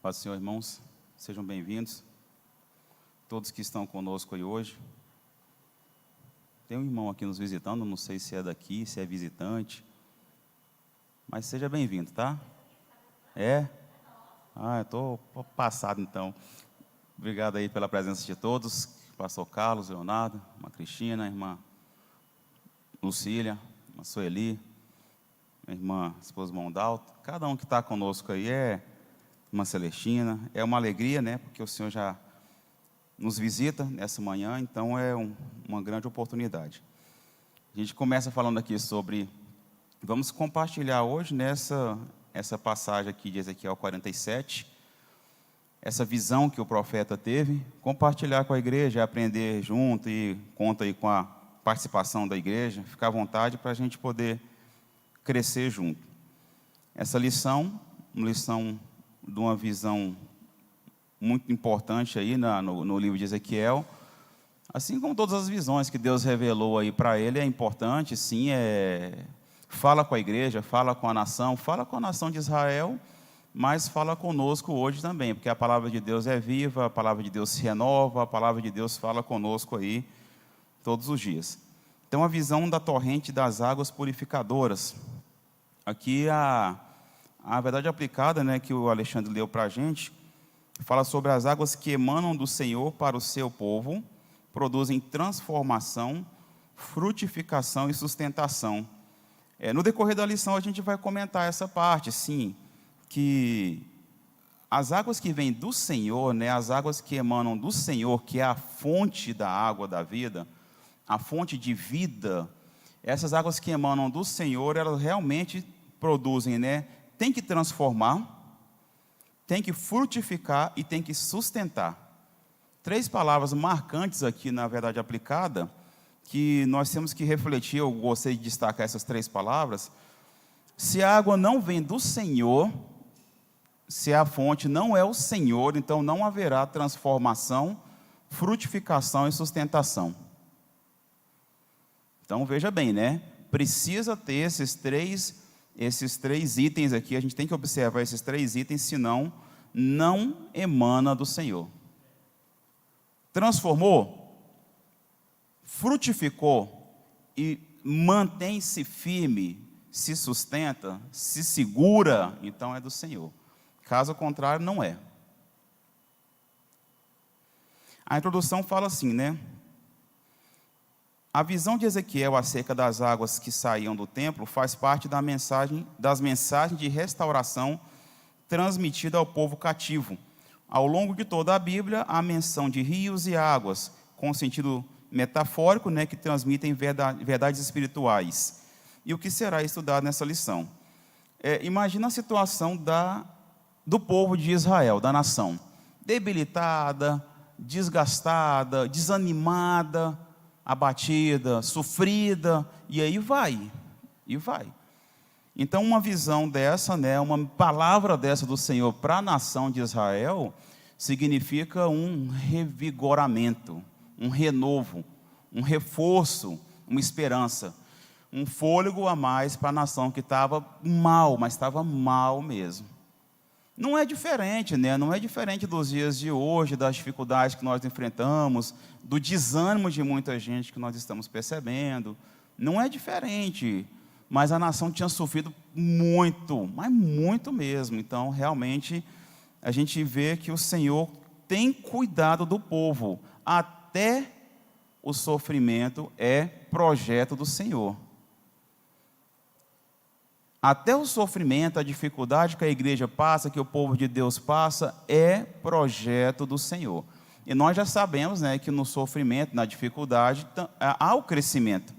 Paz do Senhor, irmãos, sejam bem-vindos, todos que estão conosco aí hoje. Tem um irmão aqui nos visitando, não sei se é daqui, se é visitante, mas seja bem-vindo, tá? É? Eu estou passado então. Obrigado aí pela presença de todos, pastor Carlos, Leonardo, irmã Cristina, irmã Lucília, irmã Sueli, minha irmã esposa Mondalto, cada um que está conosco aí irmã Celestina, é uma alegria, né, porque o Senhor já nos visita nessa manhã, então é uma grande oportunidade. A gente começa falando aqui vamos compartilhar hoje essa passagem aqui de Ezequiel 47, essa visão que o profeta teve, compartilhar com a igreja, aprender junto e conta aí com a participação da igreja, ficar à vontade para a gente poder crescer junto. Essa lição, uma lição de uma visão muito importante aí no livro de Ezequiel, assim como todas as visões que Deus revelou aí para ele, é importante, sim, fala com a igreja, fala com a nação de Israel, mas fala conosco hoje também, porque a palavra de Deus é viva, a palavra de Deus se renova, a palavra de Deus fala conosco aí todos os dias. Então, a visão da torrente das águas purificadoras. Aqui a verdade aplicada, né, que o Alexandre leu para a gente, fala sobre as águas que emanam do Senhor para o seu povo, produzem transformação, frutificação e sustentação. No decorrer da lição a gente vai comentar essa parte, sim, que as águas que vêm do Senhor, né, as águas que emanam do Senhor, que é a fonte da água da vida, a fonte de vida, essas águas que emanam do Senhor, elas realmente produzem, né, tem que transformar, tem que frutificar e tem que sustentar. 3 palavras marcantes aqui, na verdade aplicada, que nós temos que refletir. Eu gostei de destacar essas 3 palavras. Se a água não vem do Senhor, se a fonte não é o Senhor, então não haverá transformação, frutificação e sustentação. Então veja bem, né? Precisa ter esses três itens aqui, a gente tem que observar esses 3 itens, senão não emana do Senhor. Transformou, frutificou e mantém-se firme, se sustenta, se segura, então é do Senhor. Caso contrário, não é. A introdução fala assim, né? A visão de Ezequiel acerca das águas que saíam do templo faz parte das mensagens de restauração transmitida ao povo cativo. Ao longo de toda a Bíblia, há menção de rios e águas, com sentido metafórico, né, que transmitem verdades espirituais. E o que será estudado nessa lição? Imagina a situação do povo de Israel, da nação, debilitada, desgastada, desanimada, abatida, sofrida, e aí vai. Então, uma visão dessa, né, uma palavra dessa do Senhor para a nação de Israel, significa um revigoramento, um renovo, um reforço, uma esperança, um fôlego a mais para a nação que estava mal, mas estava mal mesmo. Não é diferente, né? Não é diferente dos dias de hoje, das dificuldades que nós enfrentamos, do desânimo de muita gente que nós estamos percebendo. Não é diferente, mas a nação tinha sofrido muito, mas muito mesmo. Então, realmente, a gente vê que o Senhor tem cuidado do povo. Até o sofrimento é projeto do Senhor. Até o sofrimento, a dificuldade que a igreja passa, que o povo de Deus passa, é projeto do Senhor. E nós já sabemos, né, que no sofrimento, na dificuldade, há o crescimento.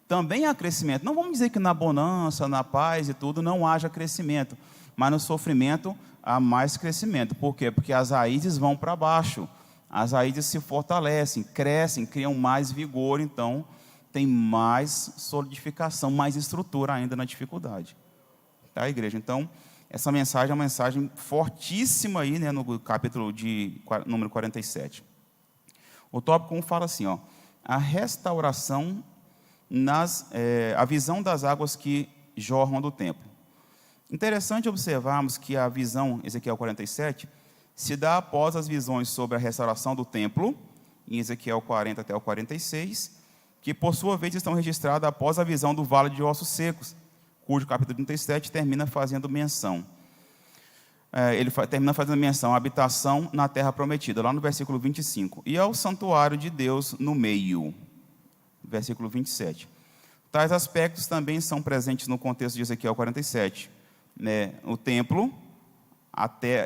Também há crescimento. Não vamos dizer que na bonança, na paz e tudo, não haja crescimento. Mas no sofrimento há mais crescimento. Por quê? Porque as raízes vão para baixo. As raízes se fortalecem, crescem, criam mais vigor, então tem mais solidificação, mais estrutura ainda na dificuldade. Tá, igreja? Então, essa mensagem é uma mensagem fortíssima aí, né, no capítulo número 47. O tópico 1 fala assim, a restauração, a visão das águas que jorram do templo. Interessante observarmos que a visão, Ezequiel 47, se dá após as visões sobre a restauração do templo, em Ezequiel 40 até o 46, que por sua vez estão registradas após a visão do vale de ossos secos, cujo capítulo 37 termina fazendo menção. Termina fazendo menção à habitação na terra prometida, lá no versículo 25, e ao santuário de Deus no meio, versículo 27. Tais aspectos também são presentes no contexto de Ezequiel 47, né? O templo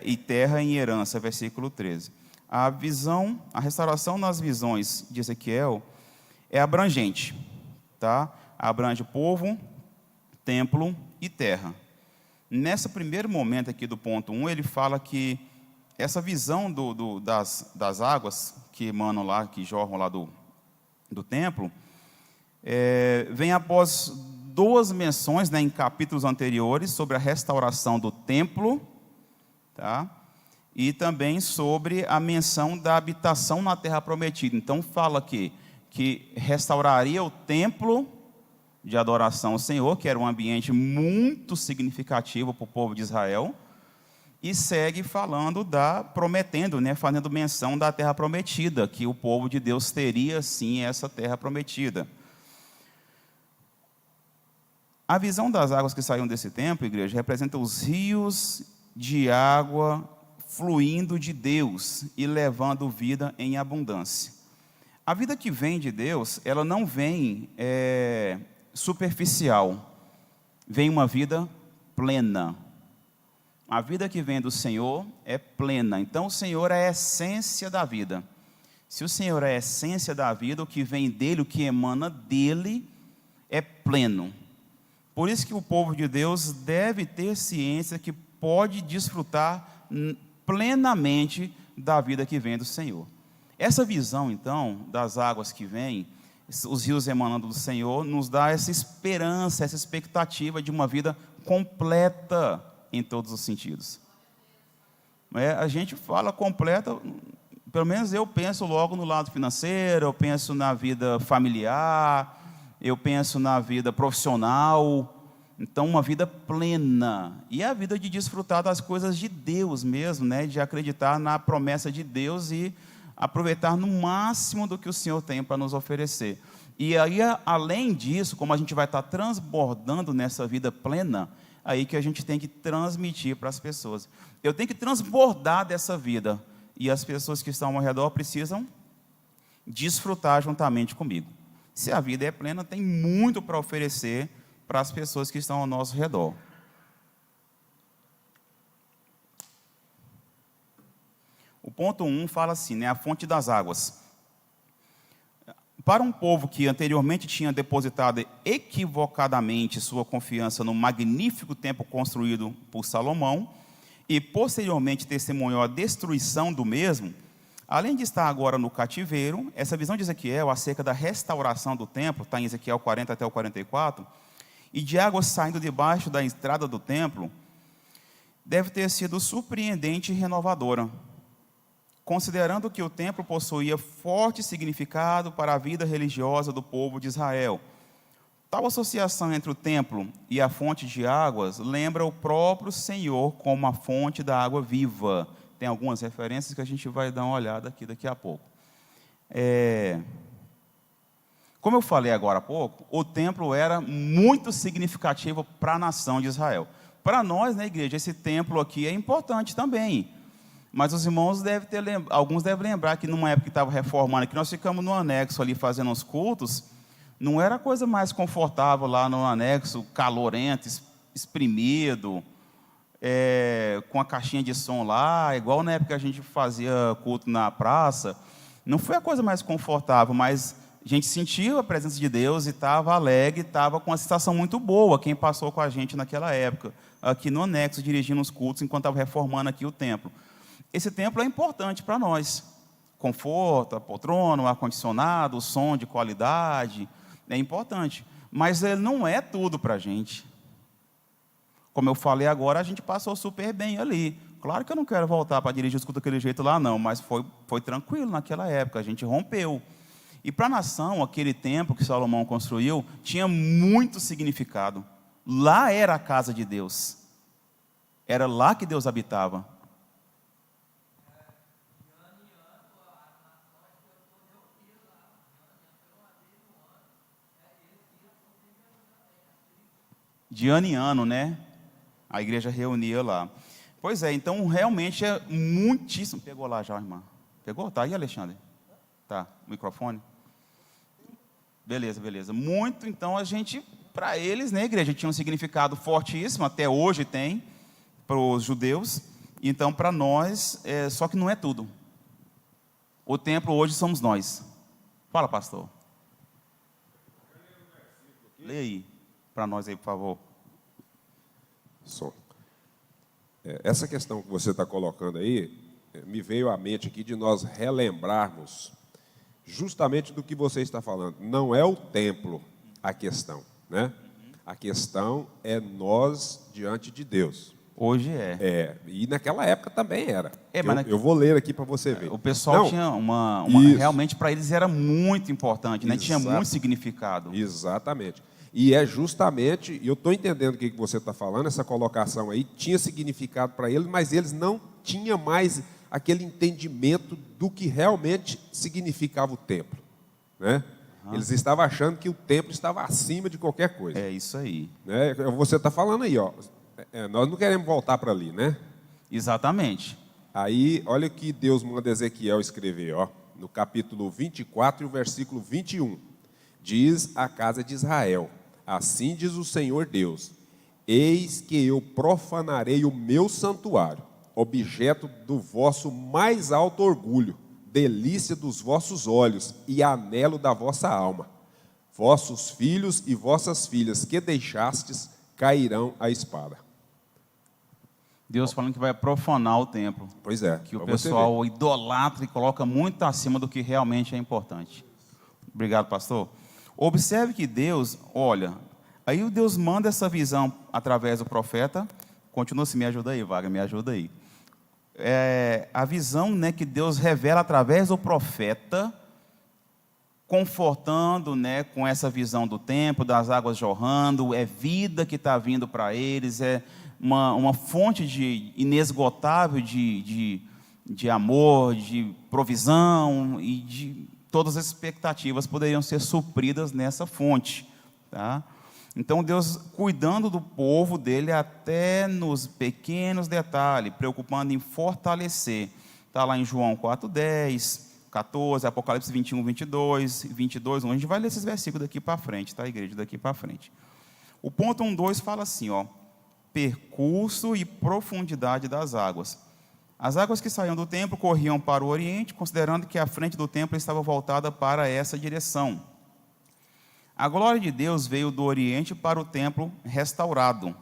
e terra em herança, versículo 13. A restauração nas visões de Ezequiel é abrangente, tá? Abrange povo, templo e terra. Nesse primeiro momento aqui do ponto 1, ele fala que essa visão das águas que emanam lá, que jorram lá do templo, vem após duas menções, né, em capítulos anteriores sobre a restauração do templo, tá? E também sobre a menção da habitação na terra prometida. Então fala aqui que restauraria o templo de adoração ao Senhor, que era um ambiente muito significativo para o povo de Israel, e segue falando prometendo, né, fazendo menção da terra prometida, que o povo de Deus teria sim essa terra prometida. A visão das águas que saíam desse templo, igreja, representa os rios de água fluindo de Deus e levando vida em abundância. A vida que vem de Deus, ela não vem superficial, vem uma vida plena. A vida que vem do Senhor é plena. Então o Senhor é a essência da vida. Se o Senhor é a essência da vida, o que vem dele, o que emana dele, é pleno. Por isso que o povo de Deus deve ter ciência que pode desfrutar plenamente da vida que vem do Senhor. Essa visão, então, das águas que vêm, os rios emanando do Senhor, nos dá essa esperança, essa expectativa de uma vida completa em todos os sentidos. A gente fala completa, pelo menos eu penso logo no lado financeiro, eu penso na vida familiar, eu penso na vida profissional. Então, uma vida plena. E a vida de desfrutar das coisas de Deus mesmo, né? De acreditar na promessa de Deus e aproveitar no máximo do que o Senhor tem para nos oferecer. E aí, além disso, como a gente vai estar transbordando nessa vida plena, aí que a gente tem que transmitir para as pessoas. Eu tenho que transbordar dessa vida. E as pessoas que estão ao redor precisam desfrutar juntamente comigo. Se a vida é plena, tem muito para oferecer para as pessoas que estão ao nosso redor. O ponto 1 fala assim, né, a fonte das águas. Para um povo que anteriormente tinha depositado equivocadamente sua confiança no magnífico templo construído por Salomão e posteriormente testemunhou a destruição do mesmo, além de estar agora no cativeiro, essa visão de Ezequiel acerca da restauração do templo, está em Ezequiel 40 até o 44, e de águas saindo debaixo da entrada do templo, deve ter sido surpreendente e renovadora, considerando que o templo possuía forte significado para a vida religiosa do povo de Israel. Tal associação entre o templo e a fonte de águas lembra o próprio Senhor como a fonte da água viva. Tem algumas referências que a gente vai dar uma olhada aqui daqui a pouco. Como eu falei agora há pouco, o templo era muito significativo para a nação de Israel. Para nós, na igreja, esse templo aqui é importante também. Mas os irmãos alguns devem lembrar que numa época que estava reformando, que nós ficamos no anexo ali fazendo os cultos, não era a coisa mais confortável lá no anexo, calorento, espremido, com a caixinha de som lá, igual na época que a gente fazia culto na praça. Não foi a coisa mais confortável, mas a gente sentiu a presença de Deus e estava alegre, estava com uma sensação muito boa, quem passou com a gente naquela época, aqui no anexo, dirigindo os cultos, enquanto estava reformando aqui o templo. Esse templo é importante para nós. Conforto, a poltrona, o ar-condicionado, o som de qualidade, é importante. Mas ele não é tudo para a gente. Como eu falei agora, a gente passou super bem ali. Claro que eu não quero voltar para dirigir os cultos daquele jeito lá, não, mas foi tranquilo naquela época, a gente rompeu. E para a nação, aquele templo que Salomão construiu, tinha muito significado. Lá era a casa de Deus. Era lá que Deus habitava. De ano em ano, né? A igreja reunia lá. Pois é, então realmente é muitíssimo. Pegou lá já, irmã? Pegou? Tá aí, Alexandre? Tá, o microfone? Beleza, beleza. Muito, então, a gente, para eles, né, igreja, tinha um significado fortíssimo, até hoje tem, para os judeus. Então, para nós, só que não é tudo. O templo hoje somos nós. Fala, pastor. Lê aí, para nós aí, por favor. Som. Essa questão que você está colocando aí, me veio à mente aqui de nós relembrarmos justamente do que você está falando. Não é o templo a questão, né? A questão é nós diante de Deus. Hoje é. E naquela época também era. Mas eu vou ler aqui para você ver. O pessoal tinha realmente para eles era muito importante, né? Tinha muito significado. Exatamente. E é justamente, eu estou entendendo o que você está falando, essa colocação aí tinha significado para eles, mas eles não tinham mais aquele entendimento do que realmente significava o templo, né? Eles estavam achando que o templo estava acima de qualquer coisa. É isso aí. Né? Você está falando aí, ó. Nós não queremos voltar para ali, né? Exatamente. Aí, olha o que Deus manda Ezequiel escrever, ó, no capítulo 24 e o versículo 21. Diz a casa de Israel: assim diz o Senhor Deus: eis que eu profanarei o meu santuário, objeto do vosso mais alto orgulho, delícia dos vossos olhos e anelo da vossa alma. Vossos filhos e vossas filhas que deixastes cairão à espada. Deus falando que vai profanar o templo. Pois é. Que o pessoal idolatra e coloca muito acima do que realmente é importante. Obrigado, pastor. Observe que Deus, olha, aí o Deus manda essa visão através do profeta. Continua, se me ajuda aí, Wagner, me ajuda aí. A visão, né, que Deus revela através do profeta, confortando, né, com essa visão do templo, das águas jorrando, é vida que está vindo para eles, é uma fonte inesgotável de amor, de provisão e de todas as expectativas poderiam ser supridas nessa fonte, tá? Então Deus cuidando do povo dele até nos pequenos detalhes, preocupando em fortalecer. Está lá em João 4:10, 14, Apocalipse 21, 22, 22, 1. A gente vai ler esses versículos daqui para frente, tá, igreja? Daqui para frente. O ponto 1:2 fala assim, ó: percurso e profundidade das águas. As águas que saíam do templo corriam para o oriente, considerando que a frente do templo estava voltada para essa direção. A glória de Deus veio do oriente para o templo restaurado.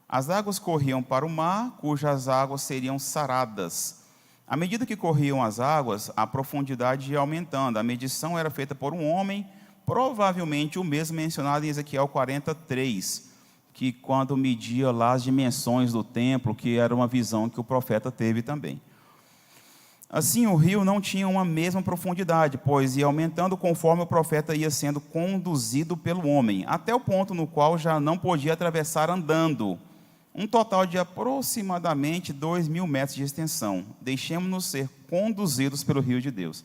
As águas corriam para o mar, cujas águas seriam saradas. À medida que corriam as águas, a profundidade ia aumentando. A medição era feita por um homem, provavelmente o mesmo mencionado em Ezequiel 43, que quando media lá as dimensões do templo, que era uma visão que o profeta teve também. Assim, o rio não tinha uma mesma profundidade, pois ia aumentando conforme o profeta ia sendo conduzido pelo homem, até o ponto no qual já não podia atravessar andando. Um total de aproximadamente 2.000 metros de extensão. Deixemos-nos ser conduzidos pelo rio de Deus.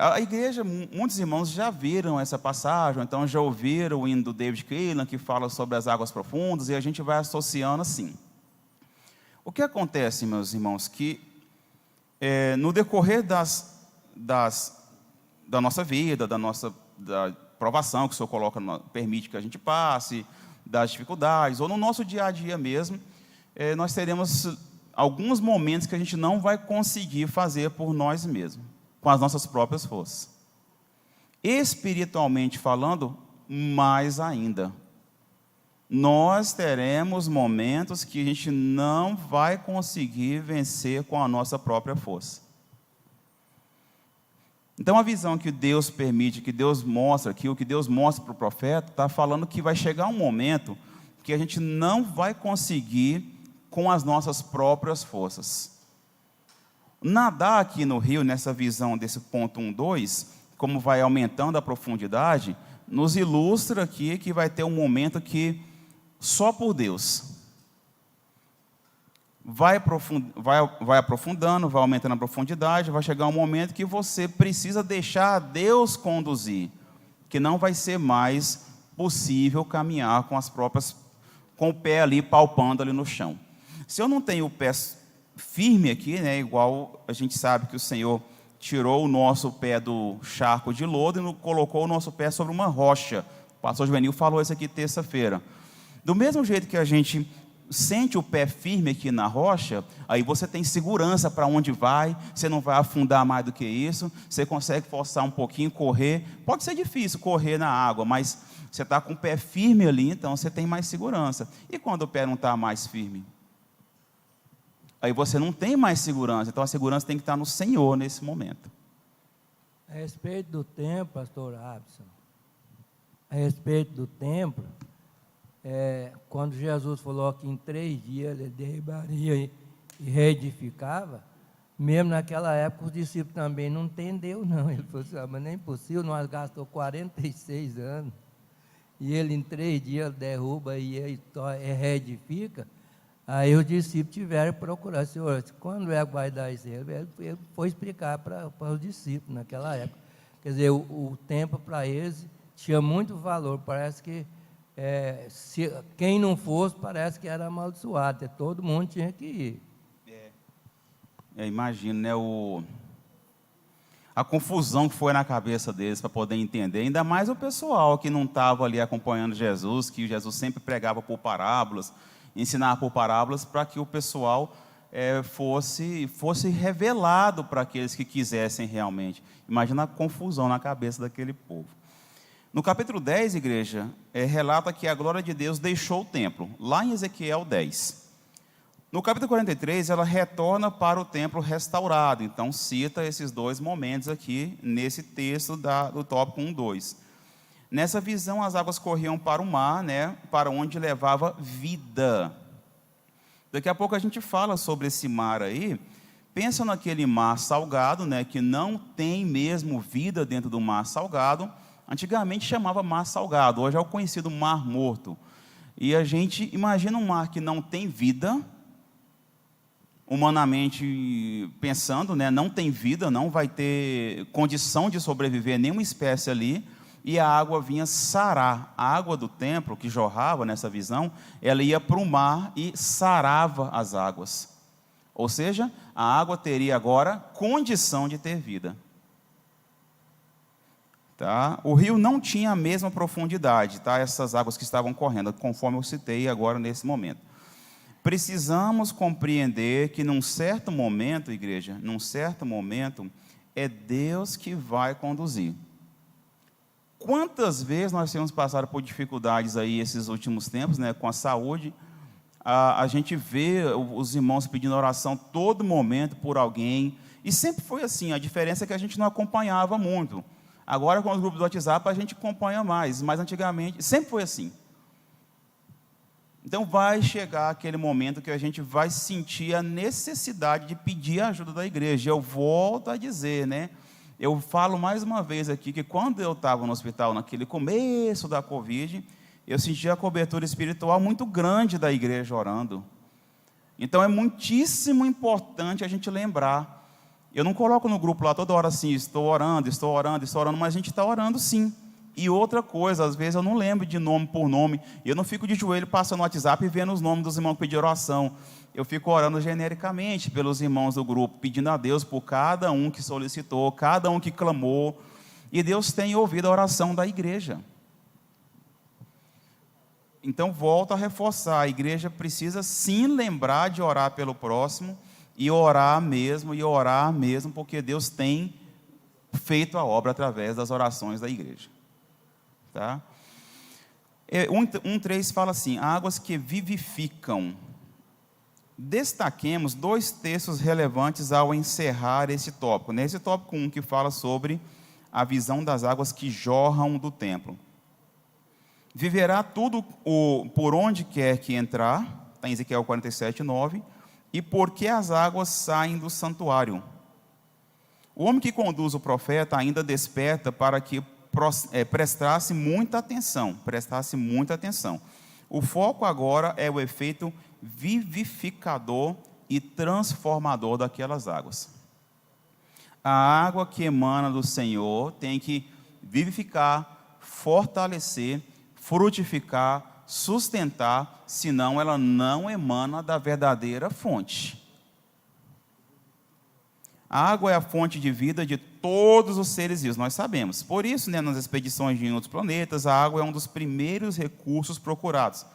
A igreja, muitos irmãos já viram essa passagem, então já ouviram o hino do David Keelan, que fala sobre as águas profundas, e a gente vai associando assim. O que acontece, meus irmãos, que no decorrer da nossa vida, da provação que o Senhor coloca, permite que a gente passe, das dificuldades, ou no nosso dia a dia mesmo, nós teremos alguns momentos que a gente não vai conseguir fazer por nós mesmos, com as nossas próprias forças. Espiritualmente falando, mais ainda. Nós teremos momentos que a gente não vai conseguir vencer com a nossa própria força. Então a visão que Deus permite, que Deus mostra, que o que Deus mostra para o profeta, está falando que vai chegar um momento que a gente não vai conseguir com as nossas próprias forças. Nadar aqui no rio, nessa visão desse ponto 1:2, como vai aumentando a profundidade, nos ilustra aqui que vai ter um momento que só por Deus, vai aprofundando, vai aumentando a profundidade, vai chegar um momento que você precisa deixar Deus conduzir, que não vai ser mais possível caminhar com o pé ali palpando ali no chão. Se eu não tenho o pé firme aqui, né, igual a gente sabe que o Senhor tirou o nosso pé do charco de lodo e colocou o nosso pé sobre uma rocha. O pastor Juvenil falou isso aqui terça-feira. Do mesmo jeito que a gente sente o pé firme aqui na rocha, aí você tem segurança para onde vai, você não vai afundar mais do que isso, você consegue forçar um pouquinho, correr. Pode ser difícil correr na água, mas você está com o pé firme ali, então você tem mais segurança. E quando o pé não está mais firme? Aí você não tem mais segurança, então a segurança tem que estar no Senhor nesse momento. A respeito do templo, pastor Robson, a respeito do templo, quando Jesus falou que em 3 dias ele derribaria e reedificava, mesmo naquela época os discípulos também não entenderam, não. Ele falou assim, mas nem é possível, nós gastamos 46 anos, e ele em 3 dias derruba e reedifica. Aí os discípulos tiveram que procurar, Senhor, quando é que vai dar isso? Ele foi explicar para os discípulos naquela época. Quer dizer, o templo para eles tinha muito valor, parece que quem não fosse, parece que era amaldiçoado, todo mundo tinha que ir. Imagino, né, a confusão que foi na cabeça deles para poder entender, ainda mais o pessoal que não estava ali acompanhando Jesus, que Jesus sempre pregava por parábolas, ensinava por parábolas para que o pessoal fosse revelado para aqueles que quisessem realmente. Imagina a confusão na cabeça daquele povo. No capítulo 10, igreja, relata que a glória de Deus deixou o templo, lá em Ezequiel 10. No capítulo 43, ela retorna para o templo restaurado, então cita esses 2 momentos aqui, nesse texto do tópico 1, 2. Nessa visão, as águas corriam para o mar, né, para onde levava vida. Daqui a pouco a gente fala sobre esse mar aí. Pensa naquele mar salgado, né, que não tem mesmo vida dentro do mar salgado. Antigamente chamava mar salgado, hoje é o conhecido mar morto. E a gente imagina um mar que não tem vida, humanamente pensando, né, não tem vida, não vai ter condição de sobreviver nenhuma espécie ali, e a água vinha sarar. A água do templo que jorrava nessa visão, ela ia para o mar e sarava as águas. Ou seja, a água teria agora condição de ter vida. Tá? O rio não tinha a mesma profundidade, tá? Essas águas que estavam correndo, conforme eu citei agora nesse momento. Precisamos compreender que num certo momento, igreja, num certo momento, é Deus que vai conduzir. Quantas vezes nós temos passado por dificuldades aí esses últimos tempos, né, com a saúde, a gente vê os irmãos pedindo oração todo momento por alguém, e sempre foi assim, a diferença é que a gente não acompanhava muito. Agora com os grupos do WhatsApp a gente acompanha mais, mas antigamente sempre foi assim. Então vai chegar aquele momento que a gente vai sentir a necessidade de pedir a ajuda da igreja. Eu volto a dizer, né? Eu falo mais uma vez aqui que quando eu estava no hospital, naquele começo da Covid, eu senti a cobertura espiritual muito grande da igreja orando. Então é muitíssimo importante a gente lembrar. Eu não coloco no grupo lá toda hora assim, estou orando, mas a gente está orando sim. E outra coisa, às vezes eu não lembro de nome por nome, eu não fico de joelho passando no WhatsApp e vendo os nomes dos irmãos que pediram oração. Eu fico orando genericamente pelos irmãos do grupo, pedindo a Deus por cada um que solicitou, cada um que clamou. E Deus tem ouvido a oração da igreja. Então, volto a reforçar, a igreja precisa sim lembrar de orar pelo próximo, e orar mesmo, porque Deus tem feito a obra através das orações da igreja. Tá? 1:3 fala assim, águas que vivificam. Destaquemos 2 textos relevantes ao encerrar esse tópico. Nesse tópico 1, que fala sobre a visão das águas que jorram do templo. Viverá tudo por onde quer que entrar, está em Ezequiel 47:9, e porque as águas saem do santuário. O homem que conduz o profeta ainda desperta para que prestasse muita atenção. O foco agora é o efeito vivificador e transformador daquelas águas. A água que emana do Senhor tem que vivificar, fortalecer, frutificar, sustentar, senão ela não emana da verdadeira fonte. A água é a fonte de vida de todos os seres vivos, nós sabemos. Por isso, né, nas expedições de outros planetas, a água é um dos primeiros recursos procurados.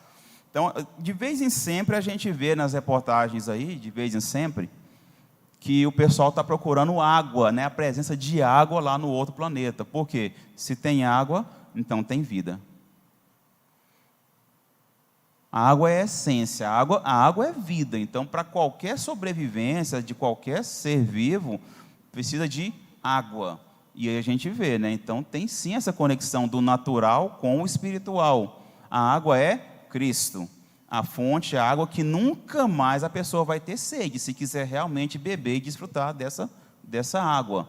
Então, de vez em sempre, a gente vê nas reportagens aí, de vez em sempre, que o pessoal está procurando água, né, a presença de água lá no outro planeta. Por quê? Se tem água, então tem vida. A água é essência, a água é vida. Então, para qualquer sobrevivência de qualquer ser vivo, precisa de água. E aí a gente vê, né? Então, tem sim essa conexão do natural com o espiritual. A água é Cristo. A fonte é a água que nunca mais a pessoa vai ter sede, se quiser realmente beber e desfrutar dessa água.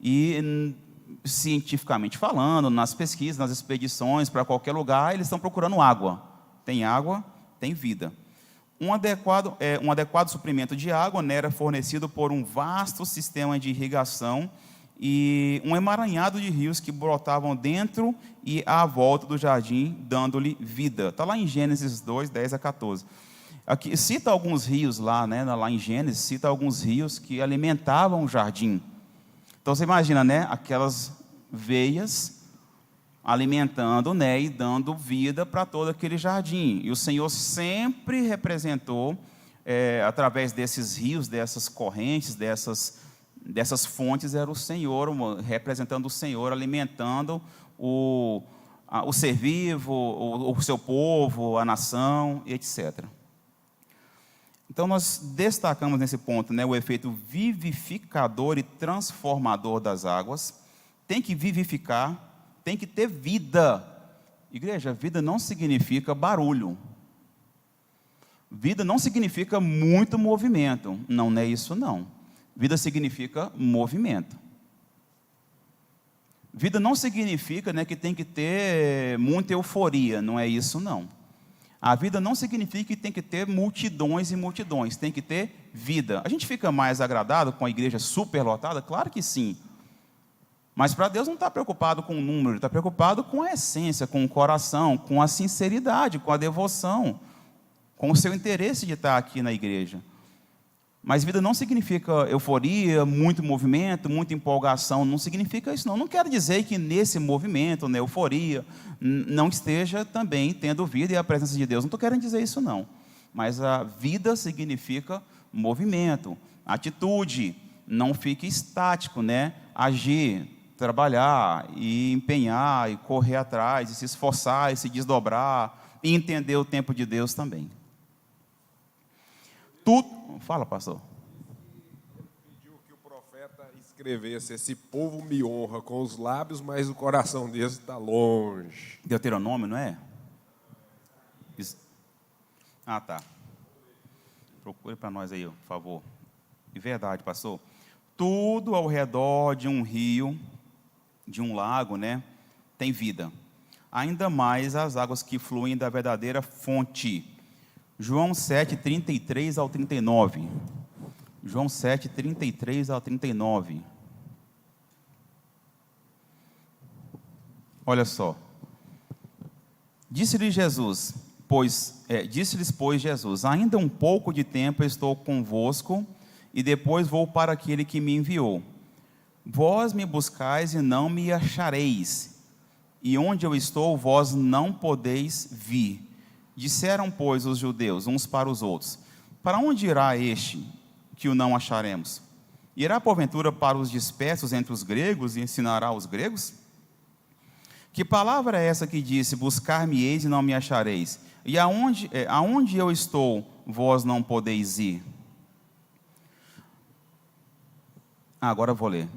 E, cientificamente falando, nas pesquisas, nas expedições, para qualquer lugar, eles estão procurando água. Tem água, tem vida. Um adequado suprimento de água, né, era fornecido por um vasto sistema de irrigação e um emaranhado de rios que brotavam dentro e à volta do jardim, dando-lhe vida. Está lá em Gênesis 2, 10 a 14. Aqui, cita alguns rios lá, né, lá em Gênesis, cita alguns rios que alimentavam o jardim. Então, você imagina, né, aquelas veias alimentando, né, e dando vida para todo aquele jardim. E o Senhor sempre representou, através desses rios, dessas correntes, dessas fontes, era o Senhor, representando o Senhor, alimentando o ser vivo, o seu povo, a nação, etc. Então, nós destacamos nesse ponto, né, o efeito vivificador e transformador das águas. Tem que vivificar, tem que ter vida. Igreja, vida não significa barulho. Vida não significa muito movimento. Não é isso, não. Vida significa movimento. Vida não significa, né, que tem que ter muita euforia. Não é isso, não. A vida não significa que tem que ter multidões e multidões. Tem que ter vida. A gente fica mais agradado com a igreja superlotada? Claro que sim. Mas para Deus não está preocupado com o número, Ele está preocupado com a essência, com o coração, com a sinceridade, com a devoção, com o seu interesse de estar aqui na igreja. Mas vida não significa euforia, muito movimento, muita empolgação, não significa isso não. Não quero dizer que nesse movimento, na euforia, não esteja também tendo vida e a presença de Deus. Não estou querendo dizer isso não. Mas a vida significa movimento, atitude, não fique estático, né? Agir, trabalhar e empenhar e correr atrás e se esforçar e se desdobrar e entender o tempo de Deus também. Fala, pastor. Pediu que o profeta escrevesse: esse povo me honra com os lábios, mas o coração deles está longe. Deuteronômio, não é? Ah, tá. Procure para nós aí, por favor. De verdade, pastor. Tudo ao redor de um rio, de um lago, né, tem vida. Ainda mais as águas que fluem da verdadeira fonte. João 7, 33 ao 39. João 7, 33 ao 39. Olha só. Disse-lhes, pois, Jesus: ainda um pouco de tempo estou convosco, e depois vou para aquele que me enviou. Vós me buscais e não me achareis, e onde eu estou, vós não podeis vir. Disseram, pois, os judeus uns para os outros: para onde irá este que o não acharemos? Irá, porventura, para os dispersos entre os gregos e ensinará os gregos? Que palavra é essa que disse: buscar-me-eis e não me achareis? E aonde eu estou, vós não podeis ir? Agora eu vou ler.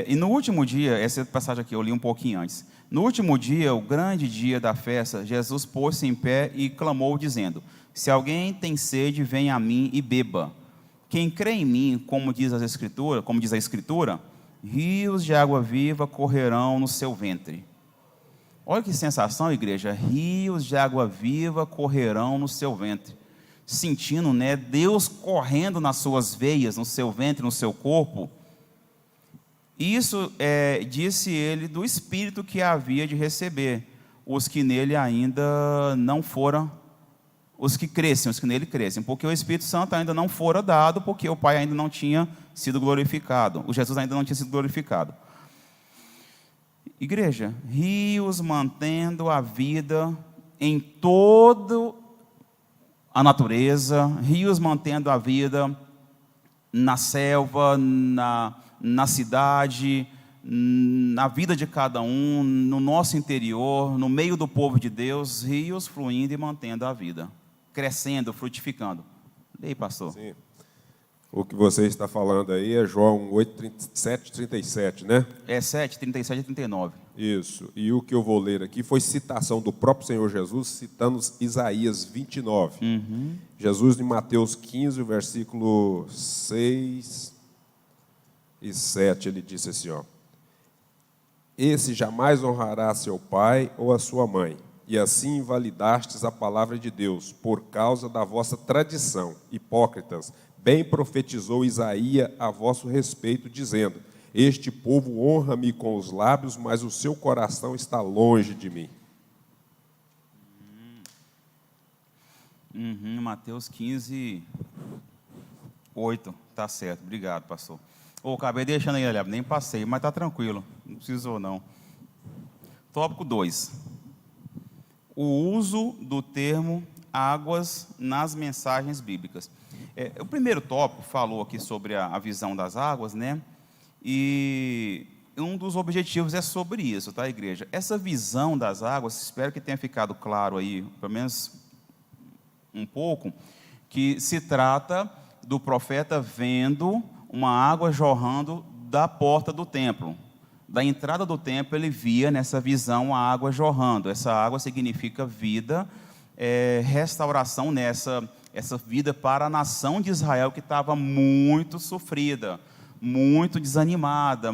E no último dia, essa passagem aqui eu li um pouquinho antes. No último dia, o grande dia da festa, Jesus pôs-se em pé e clamou, dizendo: se alguém tem sede, venha a mim e beba. Quem crê em mim, como diz a Escritura, rios de água viva correrão no seu ventre. Olha que sensação, igreja. Rios de água viva correrão no seu ventre. sentindo, né, Deus correndo nas suas veias, no seu ventre, no seu corpo. Isso disse ele do Espírito que havia de receber, os que nele ainda não foram, os que nele crescem, porque o Espírito Santo ainda não fora dado, porque o Pai ainda não tinha sido glorificado, o Jesus ainda não tinha sido glorificado. Igreja, rios mantendo a vida em toda a natureza, rios mantendo a vida na selva, na cidade, na vida de cada um, no nosso interior, no meio do povo de Deus, rios fluindo e mantendo a vida, crescendo, frutificando. E aí, pastor? Sim. O que você está falando aí é João 8, 37, 37, né? É 7, 37 e 39. Isso. E o que eu vou ler aqui foi citação do próprio Senhor Jesus, citando Isaías 29. Jesus, em Mateus 15, versículo 6 e 7, ele disse assim, ó: esse jamais honrará seu pai ou a sua mãe, e assim invalidastes a palavra de Deus, por causa da vossa tradição. Hipócritas, bem profetizou Isaías a vosso respeito, dizendo: este povo honra-me com os lábios, mas o seu coração está longe de mim. Mateus 15, 8, tá certo, obrigado, pastor. Acabei deixando aí, nem passei, mas tá tranquilo, não precisou não. Tópico 2. O uso do termo águas nas mensagens bíblicas. O primeiro tópico falou aqui sobre a visão das águas, né? E um dos objetivos é sobre isso, tá, igreja? Essa visão das águas, espero que tenha ficado claro aí, pelo menos um pouco, que se trata do profeta vendo uma água jorrando da porta do templo. Da entrada do templo, ele via nessa visão a água jorrando. Essa água significa vida, restauração essa vida para a nação de Israel, que estava muito sofrida, muito desanimada,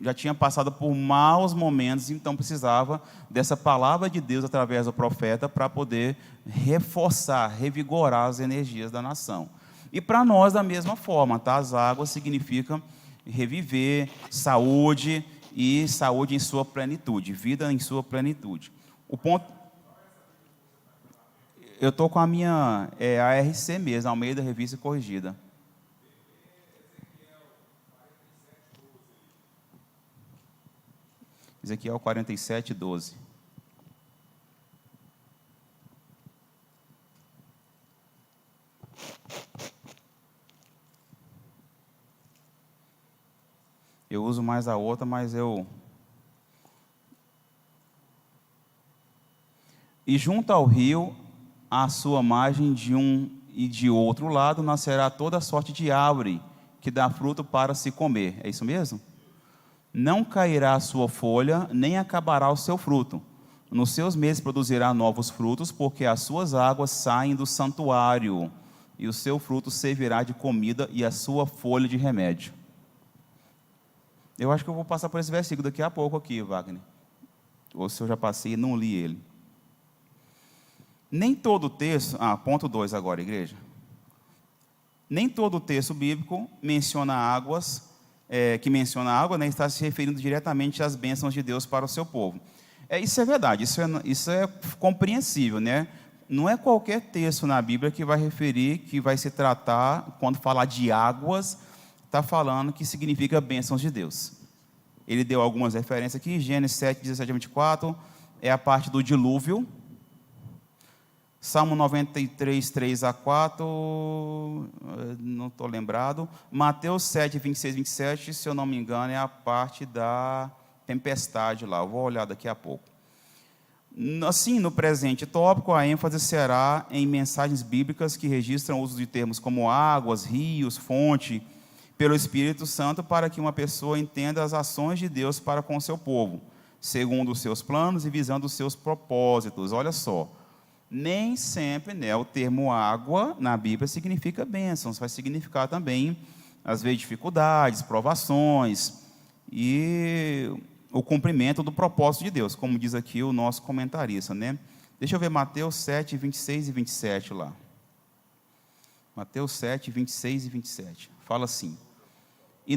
já tinha passado por maus momentos, então precisava dessa palavra de Deus através do profeta para poder reforçar, revigorar as energias da nação. E para nós, da mesma forma, tá? As águas significam reviver, saúde, e saúde em sua plenitude, vida em sua plenitude. O ponto... Eu estou com a minha ARC mesmo, Almeida Revista Corrigida. Ezequiel 47, 12. Eu uso mais a outra, mas E junto ao rio, à sua margem de um e de outro lado, nascerá toda sorte de árvore, que dá fruto para se comer. É isso mesmo? Não cairá a sua folha, nem acabará o seu fruto. Nos seus meses produzirá novos frutos, porque as suas águas saem do santuário, e o seu fruto servirá de comida e a sua folha de remédio. Eu acho que eu vou passar por esse versículo daqui a pouco aqui, Wagner. Ou se eu já passei e não li ele. Nem todo texto... ponto 2 agora, igreja. Nem todo texto bíblico menciona águas, menciona água, né, está se referindo diretamente às bênçãos de Deus para o seu povo. Isso é verdade, isso é compreensível, né? Não é qualquer texto na Bíblia que vai referir, que vai se tratar, quando falar de águas, está falando que significa bênçãos de Deus. Ele deu algumas referências aqui, Gênesis 7, 17 a 24, é a parte do dilúvio. Salmo 93, 3 a 4, não estou lembrado. Mateus 7, 26, 27, se eu não me engano, é a parte da tempestade lá. Eu vou olhar daqui a pouco. Assim, no presente tópico, a ênfase será em mensagens bíblicas que registram o uso de termos como águas, rios, fonte, pelo Espírito Santo, para que uma pessoa entenda as ações de Deus para com o seu povo, segundo os seus planos e visando os seus propósitos. Olha só. Nem sempre, né, o termo água na Bíblia significa bênçãos, vai significar também, às vezes, dificuldades, provações e o cumprimento do propósito de Deus, como diz aqui o nosso comentarista, né? Deixa eu ver Mateus 7, 26 e 27 lá. Mateus 7, 26 e 27. Fala assim: e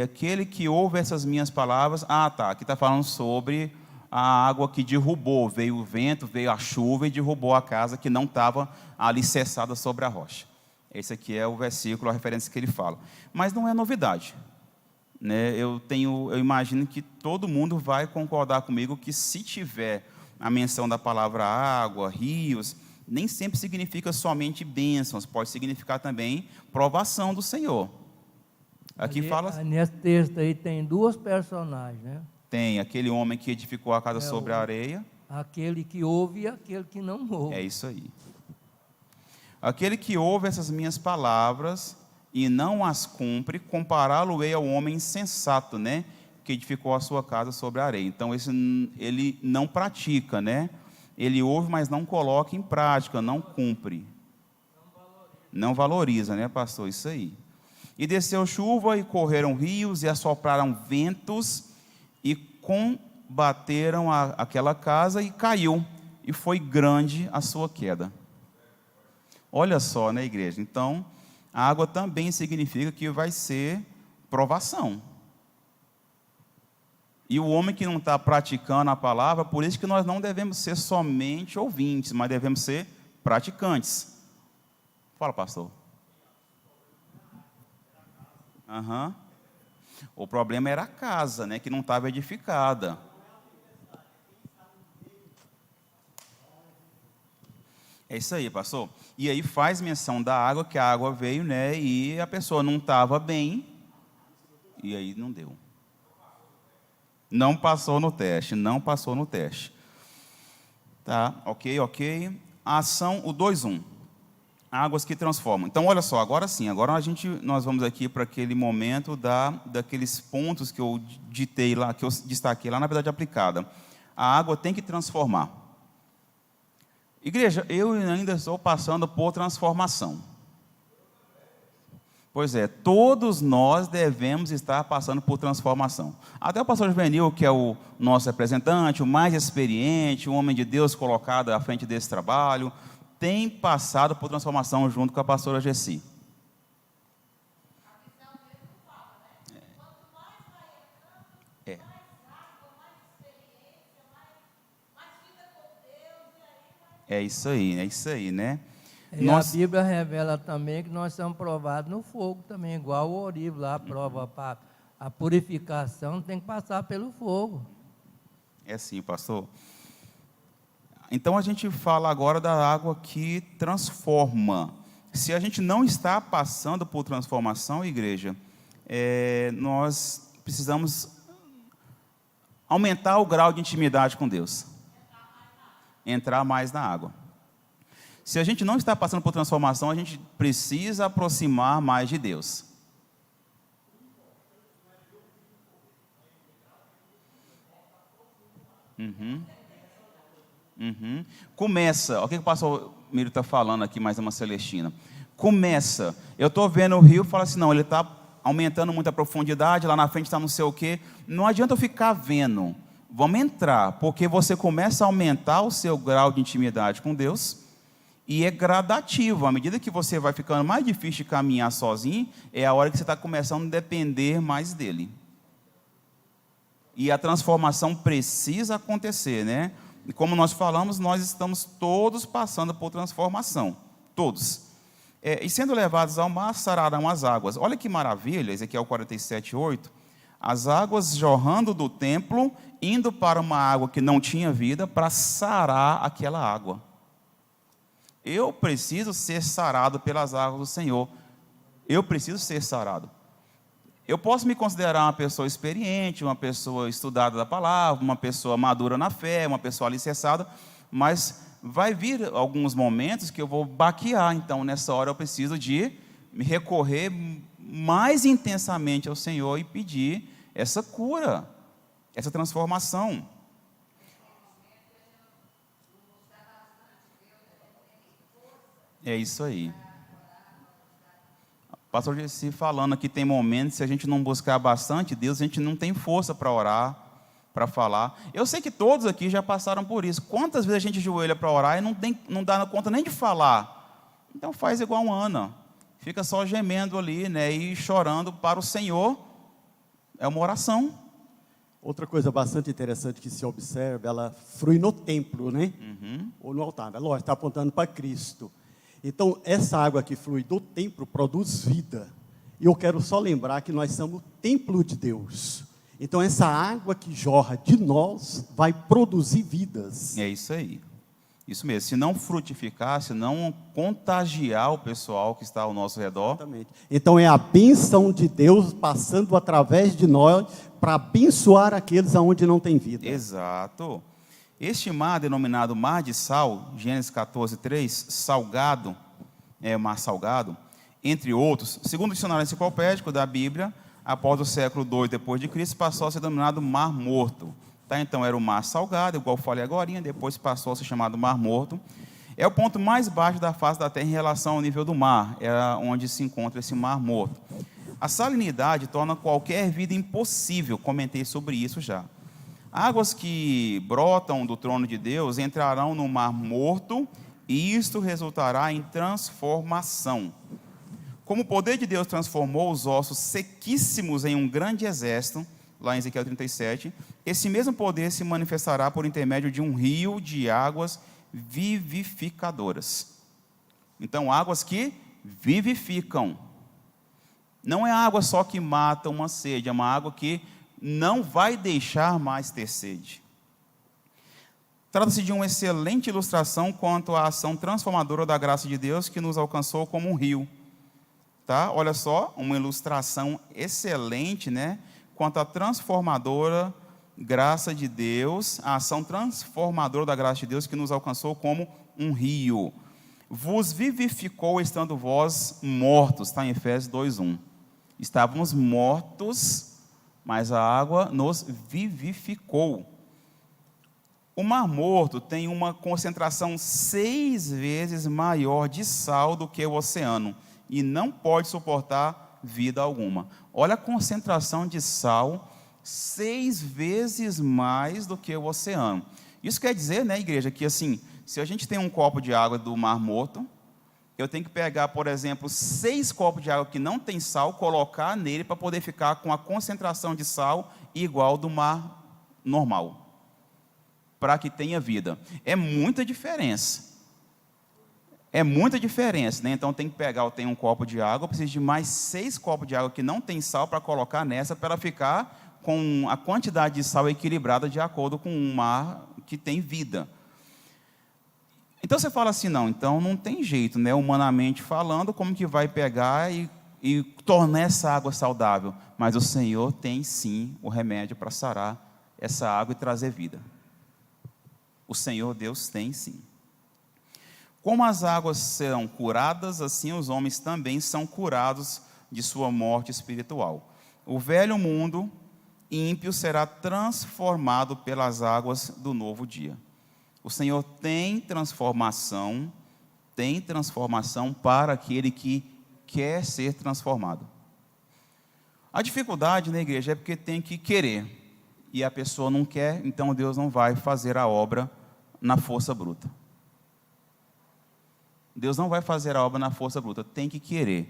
aquele que ouve essas minhas palavras... aqui está falando sobre a água que derrubou. Veio o vento, veio a chuva e derrubou a casa que não estava alicerçada sobre a rocha. Esse aqui é o versículo, a referência que ele fala. Mas não é novidade, né? Eu imagino que todo mundo vai concordar comigo que se tiver a menção da palavra água, rios, nem sempre significa somente bênçãos, pode significar também provação do Senhor. Aqui fala... Nesse texto aí tem duas personagens, né? Tem aquele homem que edificou a casa sobre a areia. Aquele que ouve e aquele que não ouve. É isso aí. Aquele que ouve essas minhas palavras e não as cumpre, compará-lo-ei ao homem insensato, né? Que edificou a sua casa sobre a areia. Então, ele não pratica, né? Ele ouve, mas não coloca em prática, não cumpre. Não valoriza, né, pastor? Isso aí. E desceu chuva, e correram rios, e assopraram ventos, e combateram aquela casa, e caiu. E foi grande a sua queda. Olha só, né, igreja? Então, a água também significa que vai ser provação. E o homem que não está praticando a palavra, por isso que nós não devemos ser somente ouvintes, mas devemos ser praticantes. Fala, pastor. O problema era a casa, né, que não estava edificada. É isso aí, pastor. E aí faz menção da água, que a água veio, né, e a pessoa não estava bem, e aí não deu. Não passou no teste, não passou no teste. Tá, ok. A ação, o 2:1. Águas que transformam. Então, olha só, agora sim, nós vamos aqui para aquele momento daqueles pontos que eu ditei lá, que eu destaquei lá, na verdade aplicada. A água tem que transformar. Igreja, eu ainda estou passando por transformação. Pois é, todos nós devemos estar passando por transformação. Até o pastor Juvenil, que é o nosso representante, o mais experiente, o homem de Deus colocado à frente desse trabalho, tem passado por transformação junto com a pastora Gessi. É isso aí, né? E a Bíblia revela também que nós somos provados no fogo também, igual o Oribe lá, prova para a purificação, tem que passar pelo fogo. É sim, pastor. Então a gente fala agora da água que transforma. Se a gente não está passando por transformação, igreja, nós precisamos aumentar o grau de intimidade com Deus. Entrar mais na água. Se a gente não está passando por transformação, a gente precisa aproximar mais de Deus. Começa, olha o que o pastor Miro está falando aqui, mais uma Celestina. Começa, eu estou vendo o rio e falo assim, não, ele está aumentando muito a profundidade, lá na frente está não sei o quê. Não adianta eu ficar vendo, vamos entrar, porque você começa a aumentar o seu grau de intimidade com Deus, e é gradativo, à medida que você vai ficando mais difícil de caminhar sozinho, é a hora que você está começando a depender mais dele. E a transformação precisa acontecer, né? E como nós falamos, nós estamos todos passando por transformação, todos. E sendo levados ao mar, sararão as águas. Olha que maravilha, Ezequiel 47:8. As águas jorrando do templo, indo para uma água que não tinha vida, para sarar aquela água. Eu preciso ser sarado pelas águas do Senhor. Eu preciso ser sarado. Eu posso me considerar uma pessoa experiente, uma pessoa estudada da palavra, uma pessoa madura na fé, uma pessoa alicerçada, mas vai vir alguns momentos que eu vou baquear. Então, nessa hora, eu preciso de me recorrer mais intensamente ao Senhor e pedir essa cura, essa transformação. É isso aí. O pastor Gessi falando que tem momentos, se a gente não buscar bastante Deus, a gente não tem força para orar, para falar. Eu sei que todos aqui já passaram por isso. Quantas vezes a gente ajoelha para orar e não dá conta nem de falar? Então faz igual Ana, fica só gemendo ali, né, e chorando para o Senhor, é uma oração. Outra coisa bastante interessante que se observa, ela flui no templo, né? Uhum. Ou no altar. Lógico, está apontando para Cristo. Então, essa água que flui do templo produz vida. E eu quero só lembrar que nós somos o templo de Deus. Então, essa água que jorra de nós vai produzir vidas. É isso aí. Isso mesmo. Se não frutificar, se não contagiar o pessoal que está ao nosso redor. Exatamente. Então, é a bênção de Deus passando através de nós para abençoar aqueles aonde não tem vida. Exato. Este mar, denominado Mar de Sal, Gênesis 14, 3, salgado, mar salgado, entre outros, segundo o dicionário enciclopédico da Bíblia, após o século II depois de Cristo, passou a ser denominado Mar Morto. Tá? Então era o mar salgado, igual eu falei agora, depois passou a ser chamado Mar Morto. É o ponto mais baixo da face da Terra em relação ao nível do mar, é onde se encontra esse Mar Morto. A salinidade torna qualquer vida impossível, comentei sobre isso já. Águas que brotam do trono de Deus entrarão no Mar Morto, e isto resultará em transformação. Como o poder de Deus transformou os ossos sequíssimos em um grande exército, lá em Ezequiel 37, esse mesmo poder se manifestará por intermédio de um rio de águas vivificadoras. Então, águas que vivificam. Não é água só que mata uma sede, é uma água que não vai deixar mais ter sede. Trata-se de uma excelente ilustração quanto à ação transformadora da graça de Deus que nos alcançou como um rio. Tá? Olha só, uma ilustração excelente, né? Quanto à transformadora graça de Deus, a ação transformadora da graça de Deus que nos alcançou como um rio. Vos vivificou estando vós mortos, está em Efésios 2:1. Estávamos mortos, mas a água nos vivificou. O Mar Morto tem uma concentração 6 vezes maior de sal do que o oceano e não pode suportar vida alguma. Olha a concentração de sal, 6 vezes mais do que o oceano. Isso quer dizer, né, igreja, que assim, se a gente tem um copo de água do Mar Morto, eu tenho que pegar, por exemplo, 6 copos de água que não tem sal, colocar nele para poder ficar com a concentração de sal igual do mar normal, para que tenha vida. É muita diferença. É muita diferença, né? Então tem que pegar, eu tenho um copo de água, eu preciso de mais 6 copos de água que não tem sal para colocar nessa, para ela ficar com a quantidade de sal equilibrada de acordo com um mar que tem vida. Então você fala assim, não, então não tem jeito, né? Humanamente falando, como que vai pegar e tornar essa água saudável? Mas o Senhor tem sim o remédio para sarar essa água e trazer vida. O Senhor Deus tem sim. Como as águas serão curadas, assim os homens também são curados de sua morte espiritual. O velho mundo ímpio será transformado pelas águas do novo dia. O Senhor tem transformação para aquele que quer ser transformado. A dificuldade na igreja é porque tem que querer, e a pessoa não quer, então Deus não vai fazer a obra na força bruta. Deus não vai fazer a obra na força bruta, tem que querer.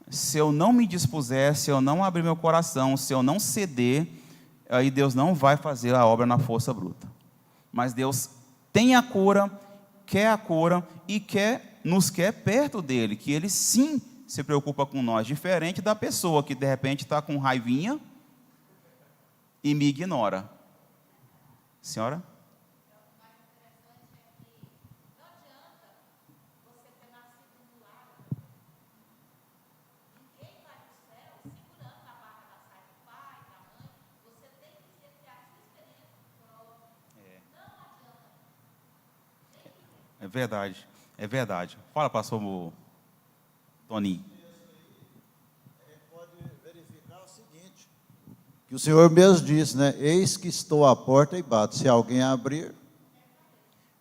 Se eu não me dispuser, se eu não abrir meu coração, se eu não ceder, aí Deus não vai fazer a obra na força bruta. Mas Deus tem a cura e nos quer perto dele, que ele sim se preocupa com nós, diferente da pessoa que de repente está com raivinha e me ignora. Senhora? É verdade. Fala, pastor Toninho. Pode verificar o seguinte, que o Senhor mesmo disse, né? Eis que estou à porta e bato. Se alguém abrir...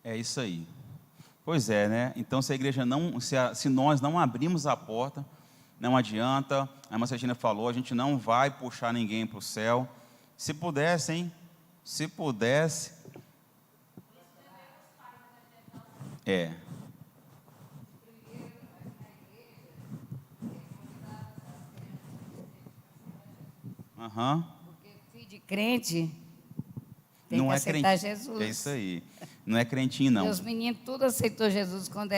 É isso aí. Pois é, né? Então, se a igreja se nós não abrimos a porta, não adianta. A irmã Regina falou, a gente não vai puxar ninguém para o céu. Se pudesse, hein? Se pudesse. Aham. Porque filho de crente tem Não que é aceitar crente. Jesus. É isso aí. Não é crentinho, não. Meus meninos tudo aceitou Jesus quando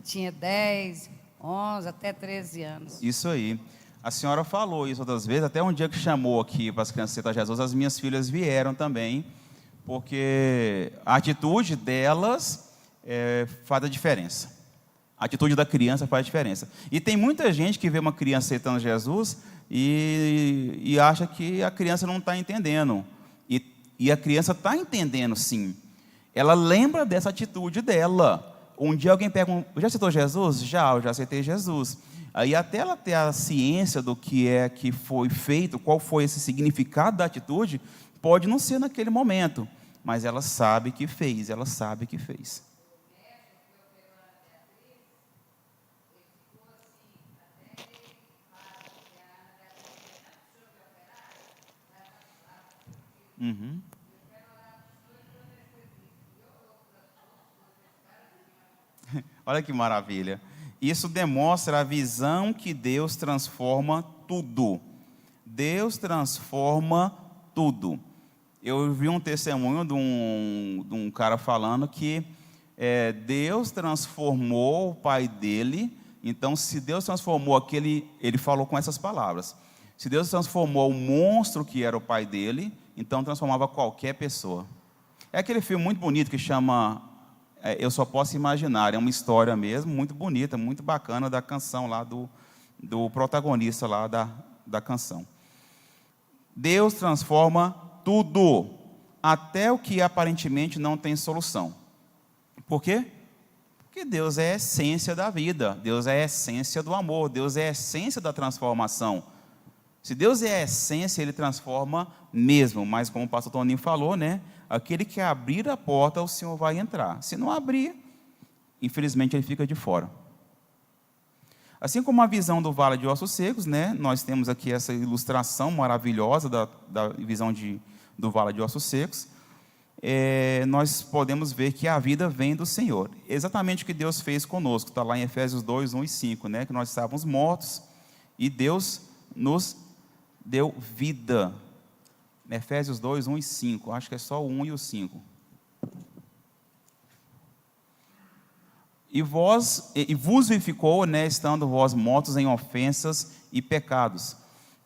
tinha 10, 11, até 13 anos. Isso aí. A senhora falou isso outras vezes, até um dia que chamou aqui para as crianças aceitar Jesus, as minhas filhas vieram também, porque a atitude delas faz a diferença. A atitude da criança faz a diferença. E tem muita gente que vê uma criança aceitando Jesus e acha que a criança não está entendendo. E a criança está entendendo, sim. Ela lembra dessa atitude dela. Um dia alguém pergunta, já aceitou Jesus? Eu já aceitei Jesus. Aí até ela ter a ciência do que é que foi feito, qual foi esse significado da atitude, pode não ser naquele momento, mas ela sabe que fez, ela sabe que fez. Uhum. Olha que maravilha. Isso demonstra a visão que Deus transforma tudo. Deus transforma tudo. Eu vi um testemunho de um cara falando que Deus transformou o pai dele. Então, se Deus transformou ele falou com essas palavras. Se Deus transformou o monstro que era o pai dele, então transformava qualquer pessoa. É aquele filme muito bonito que chama Eu Só Posso Imaginar. É uma história mesmo, muito bonita, muito bacana, da canção lá do protagonista lá da canção. Deus transforma tudo, até o que aparentemente não tem solução. Por quê? Porque Deus é a essência da vida, Deus é a essência do amor, Deus é a essência da transformação. Se Deus é a essência, Ele transforma mesmo, mas como o pastor Toninho falou, né? Aquele que abrir a porta, o Senhor vai entrar. Se não abrir, infelizmente Ele fica de fora. Assim como a visão do Vale de Ossos Secos, né? Nós temos aqui essa ilustração maravilhosa da visão do Vale de Ossos Secos. Nós podemos ver que a vida vem do Senhor. Exatamente o que Deus fez conosco, está lá em Efésios 2, 1 e 5, né? Que nós estávamos mortos e Deus nos deu vida. Efésios 2, 1 e 5, acho que é só o 1 e o 5. E vos vivificou, né, estando vós mortos em ofensas e pecados.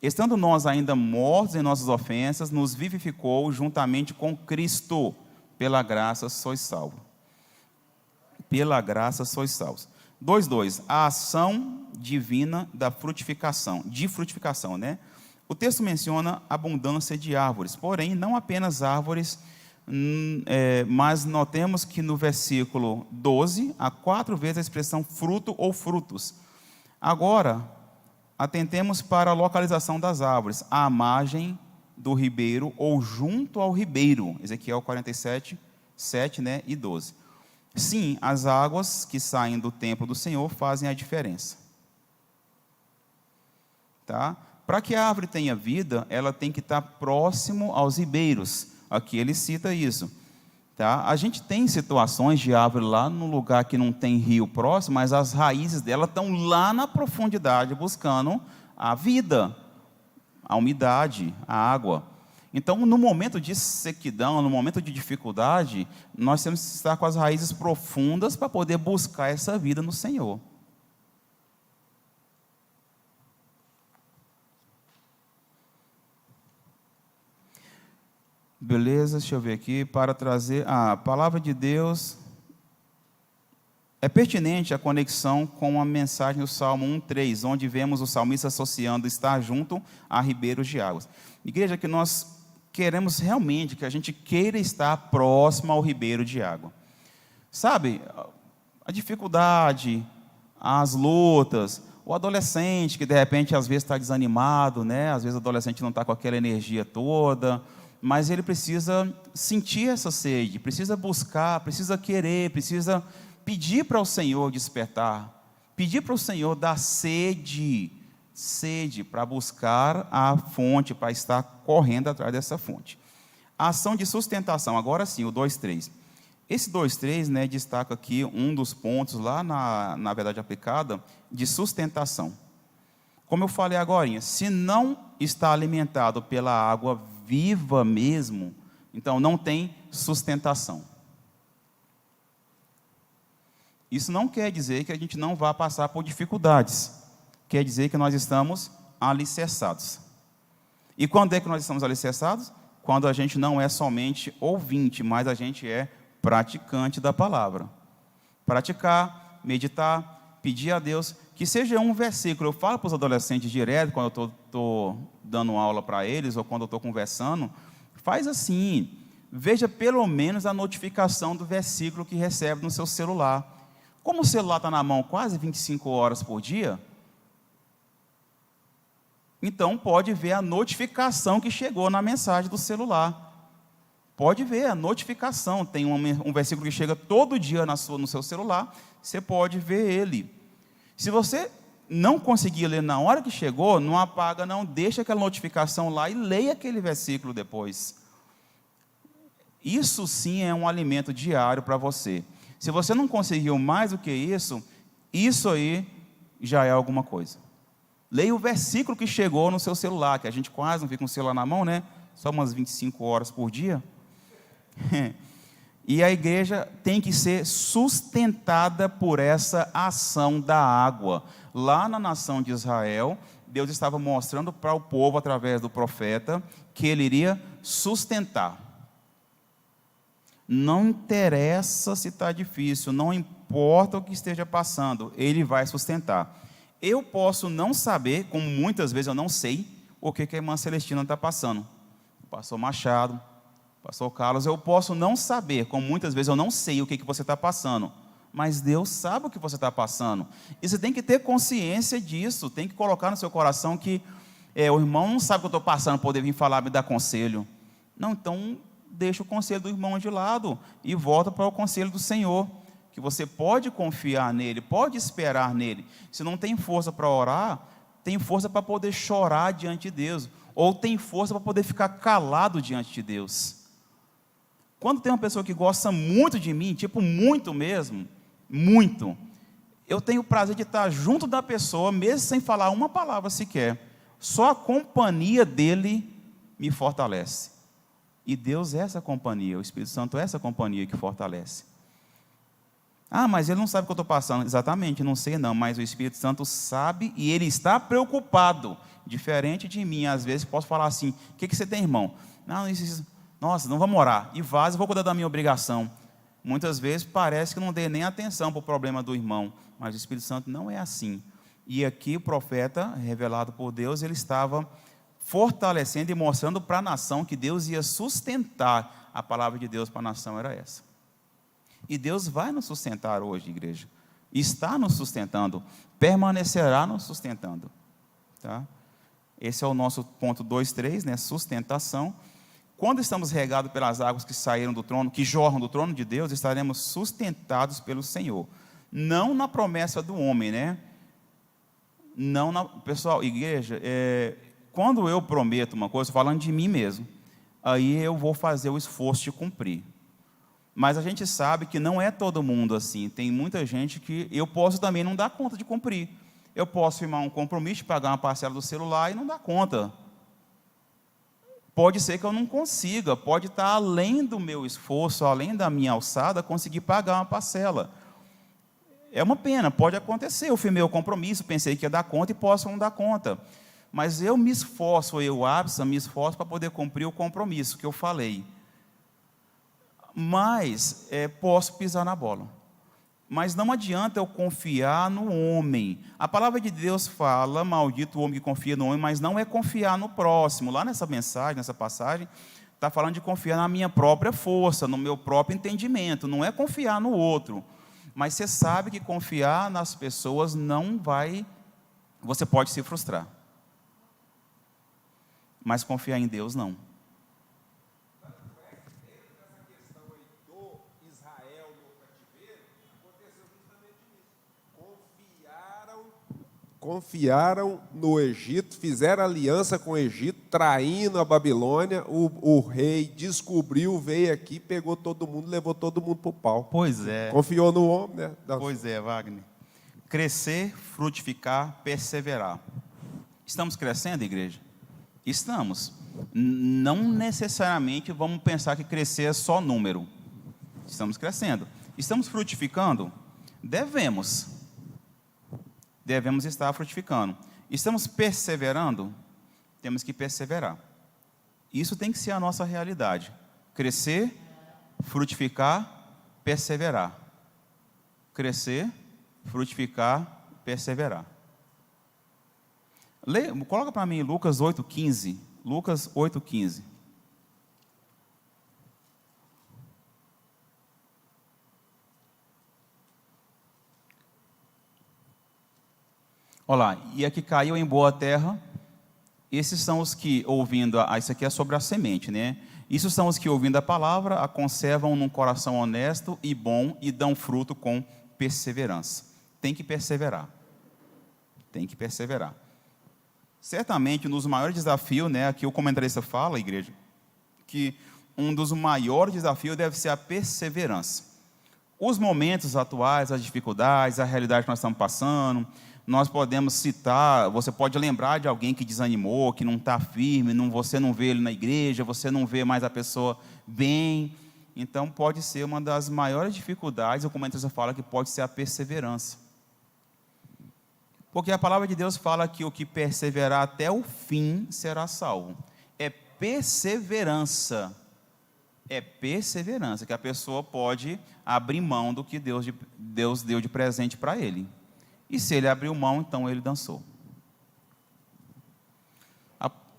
Estando nós ainda mortos em nossas ofensas, nos vivificou juntamente com Cristo. Pela graça sois salvos. Pela graça sois salvos. 2:2. A ação divina da frutificação. De frutificação, né? O texto menciona abundância de árvores, porém, não apenas árvores, mas notemos que no versículo 12, há 4 vezes a expressão fruto ou frutos. Agora, atentemos para a localização das árvores, à margem do ribeiro ou junto ao ribeiro, Ezequiel 47, 7, né, e 12. Sim, as águas que saem do templo do Senhor fazem a diferença. Tá? Para que a árvore tenha vida, ela tem que estar próximo aos ribeiros. Aqui ele cita isso. Tá? A gente tem situações de árvore lá no lugar que não tem rio próximo, mas as raízes dela estão lá na profundidade buscando a vida, a umidade, a água. Então, no momento de sequidão, no momento de dificuldade, nós temos que estar com as raízes profundas para poder buscar essa vida no Senhor. Beleza, deixa eu ver aqui, para trazer a palavra de Deus. É pertinente a conexão com a mensagem do Salmo 1:3, onde vemos o salmista associando estar junto a ribeiros de águas. Igreja, que nós queremos realmente, que a gente queira estar próximo ao ribeiro de água. Sabe, a dificuldade, as lutas, o adolescente que de repente às vezes está desanimado, né? Às vezes o adolescente não está com aquela energia toda, mas ele precisa sentir essa sede, precisa buscar, precisa querer, precisa pedir para o Senhor despertar, pedir para o Senhor dar sede para buscar a fonte, para estar correndo atrás dessa fonte. A ação de sustentação, agora sim, o 2:3. Esse 2:3, né, destaca aqui um dos pontos lá na verdade aplicada, de sustentação. Como eu falei agora, se não está alimentado pela água viva mesmo, então não tem sustentação. Isso não quer dizer que a gente não vá passar por dificuldades. Quer dizer que nós estamos alicerçados. E quando é que nós estamos alicerçados? Quando a gente não é somente ouvinte, mas a gente é praticante da palavra. Praticar, meditar, pedir a Deus, que seja um versículo. Eu falo para os adolescentes direto, quando eu estou dando aula para eles, ou quando eu estou conversando, faz assim, veja pelo menos a notificação do versículo que recebe no seu celular. Como o celular está na mão quase 25 horas por dia, então pode ver a notificação que chegou na mensagem do celular. Pode ver a notificação. Tem um versículo que chega todo dia no seu celular, você pode ver ele. Se você não conseguir ler na hora que chegou, não apaga, não, deixa aquela notificação lá e leia aquele versículo depois. Isso sim é um alimento diário para você. Se você não conseguiu mais do que isso aí já é alguma coisa. Leia o versículo que chegou no seu celular, que a gente quase não fica com o celular na mão, né? Só umas 25 horas por dia. E a igreja tem que ser sustentada por essa ação da água. Lá na nação de Israel, Deus estava mostrando para o povo, através do profeta, que ele iria sustentar. Não interessa se está difícil, não importa o que esteja passando, ele vai sustentar. Eu posso não saber, como muitas vezes eu não sei, o que a irmã Celestina está passando. O pastor Machado, o pastor Carlos, eu posso não saber, como muitas vezes eu não sei o que você está passando, mas Deus sabe o que você está passando. E você tem que ter consciência disso, tem que colocar no seu coração que o irmão não sabe o que eu estou passando, poder vir falar, me dar conselho. Não, então deixa o conselho do irmão de lado e volta para o conselho do Senhor, que você pode confiar nele, pode esperar nele. Se não tem força para orar, tem força para poder chorar diante de Deus, ou tem força para poder ficar calado diante de Deus. Quando tem uma pessoa que gosta muito de mim, tipo muito mesmo, muito, eu tenho o prazer de estar junto da pessoa, mesmo sem falar uma palavra sequer. Só a companhia dele me fortalece. E Deus é essa companhia, o Espírito Santo é essa companhia que fortalece. Ah, mas ele não sabe o que eu estou passando. Exatamente, não sei não, mas o Espírito Santo sabe e ele está preocupado. Diferente de mim, às vezes posso falar assim, o que você tem, irmão? Não, isso, nossa, não vamos orar. E vaza, vou cuidar da minha obrigação. Muitas vezes parece que não dei nem atenção para o problema do irmão, mas o Espírito Santo não é assim. E aqui o profeta, revelado por Deus, ele estava fortalecendo e mostrando para a nação que Deus ia sustentar. A palavra de Deus para a nação era essa. E Deus vai nos sustentar hoje, igreja. Está nos sustentando, permanecerá nos sustentando. Tá? Esse é o nosso ponto 2.3, né? Sustentação. Quando estamos regados pelas águas que saíram do trono, que jorram do trono de Deus, estaremos sustentados pelo Senhor. Não na promessa do homem, né? Não na... Pessoal, igreja, quando eu prometo uma coisa, falando de mim mesmo, aí eu vou fazer o esforço de cumprir. Mas a gente sabe que não é todo mundo assim. Tem muita gente que eu posso também não dar conta de cumprir. Eu posso firmar um compromisso, pagar uma parcela do celular e não dar conta. Pode ser que eu não consiga, pode estar além do meu esforço, além da minha alçada, conseguir pagar uma parcela. É uma pena, pode acontecer. Eu firmei o compromisso, pensei que ia dar conta e posso não dar conta. Mas eu me esforço, Absa, me esforço para poder cumprir o compromisso que eu falei. Mas posso pisar na bola. Mas não adianta eu confiar no homem. A palavra de Deus fala, maldito o homem que confia no homem, mas não é confiar no próximo. Lá nessa mensagem, nessa passagem, está falando de confiar na minha própria força, no meu próprio entendimento. Não é confiar no outro. Mas você sabe que confiar nas pessoas não vai... Você pode se frustrar. Mas confiar em Deus, não. Confiaram no Egito, fizeram aliança com o Egito, traindo a Babilônia. O rei descobriu, veio aqui, pegou todo mundo, levou todo mundo para o pau. Pois é. Confiou no homem, né? Pois é, Wagner. Crescer, frutificar, perseverar. Estamos crescendo, igreja? Estamos. Não necessariamente vamos pensar que crescer é só número. Estamos crescendo. Estamos frutificando? Devemos. Devemos estar frutificando. Estamos perseverando? Temos que perseverar. Isso tem que ser a nossa realidade. Crescer, frutificar, perseverar. Crescer, frutificar, perseverar. Coloca para mim Lucas 8,15. Lucas 8,15. Olha lá, e a que caiu em boa terra, esses são os que, ouvindo, isso aqui é sobre a semente, né? Isso são os que, ouvindo a palavra, a conservam num coração honesto e bom e dão fruto com perseverança. Tem que perseverar. Tem que perseverar. Certamente, um dos maiores desafios, né, aqui o comentarista fala, igreja, que um dos maiores desafios deve ser a perseverança. Os momentos atuais, as dificuldades, a realidade que nós estamos passando, nós podemos citar, você pode lembrar de alguém que desanimou, que não está firme, você não vê ele na igreja, você não vê mais a pessoa bem. Então, pode ser uma das maiores dificuldades, o comentarista fala que pode ser a perseverança. Porque a palavra de Deus fala que o que perseverar até o fim será salvo. É perseverança que a pessoa pode abrir mão do que Deus deu de presente para ele. E se ele abriu mão, então ele dançou.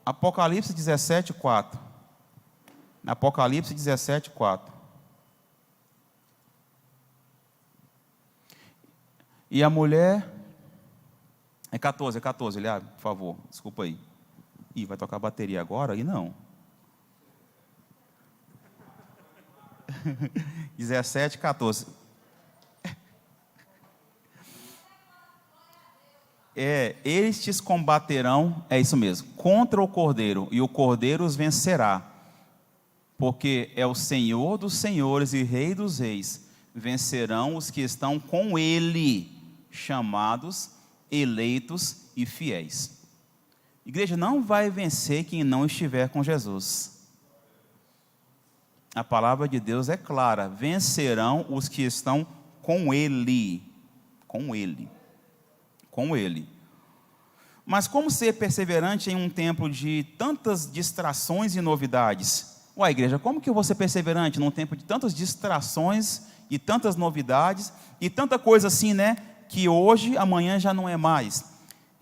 Apocalipse 17:4. Apocalipse 17:4. E a mulher... É 14, Eliabe, por favor, desculpa aí. Ih, vai tocar a bateria agora? E não. 17:14. Eles te combaterão, é isso mesmo, contra o Cordeiro, e o Cordeiro os vencerá, porque é o Senhor dos senhores e Rei dos reis. Vencerão os que estão com ele, chamados, eleitos e fiéis. Igreja, não vai vencer quem não estiver com Jesus. A palavra de Deus é clara: vencerão os que estão com ele. Com ele. Com ele. Mas como ser perseverante em um tempo de tantas distrações e novidades? Ué, igreja, como que eu vou ser perseverante num tempo de tantas distrações e tantas novidades e tanta coisa assim, né? Que hoje, amanhã já não é mais.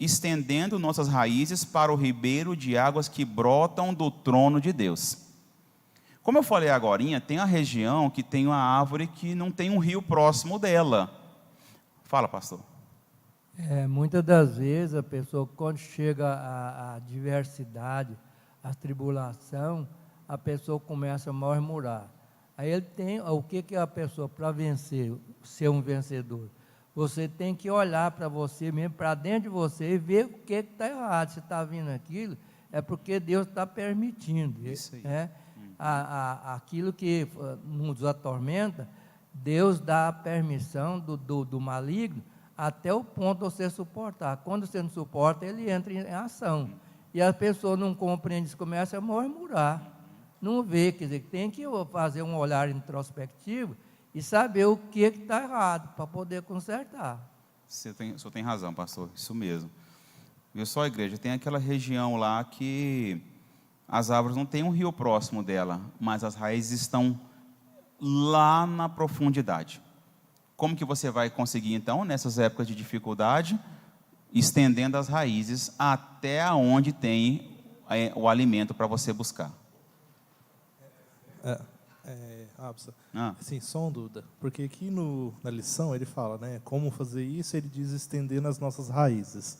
Estendendo nossas raízes para o ribeiro de águas que brotam do trono de Deus. Como eu falei agorinha, tem a região que tem uma árvore que não tem um rio próximo dela. Fala, pastor. Muitas das vezes a pessoa, quando chega à diversidade, à tribulação, a pessoa começa a murmurar. Aí ele tem, o que é a pessoa, para vencer, ser um vencedor? Você tem que olhar para você mesmo, para dentro de você, e ver o que está errado. Se está vindo aquilo, é porque Deus está permitindo. Isso aí. Aquilo que nos atormenta, Deus dá a permissão do maligno, até o ponto de você suportar. Quando você não suporta, ele entra em ação. E a pessoa não compreende isso, começa a murmurar. Não vê, quer dizer, tem que fazer um olhar introspectivo e saber o que está errado, para poder consertar. O senhor tem razão, pastor, isso mesmo. Viu só, igreja, tem aquela região lá que as árvores não têm um rio próximo dela, mas as raízes estão lá na profundidade. Como que você vai conseguir, então, nessas épocas de dificuldade, estendendo as raízes até onde tem o alimento para você buscar? Assim, só uma dúvida, porque aqui na lição ele fala, né, como fazer isso, ele diz estender nas nossas raízes,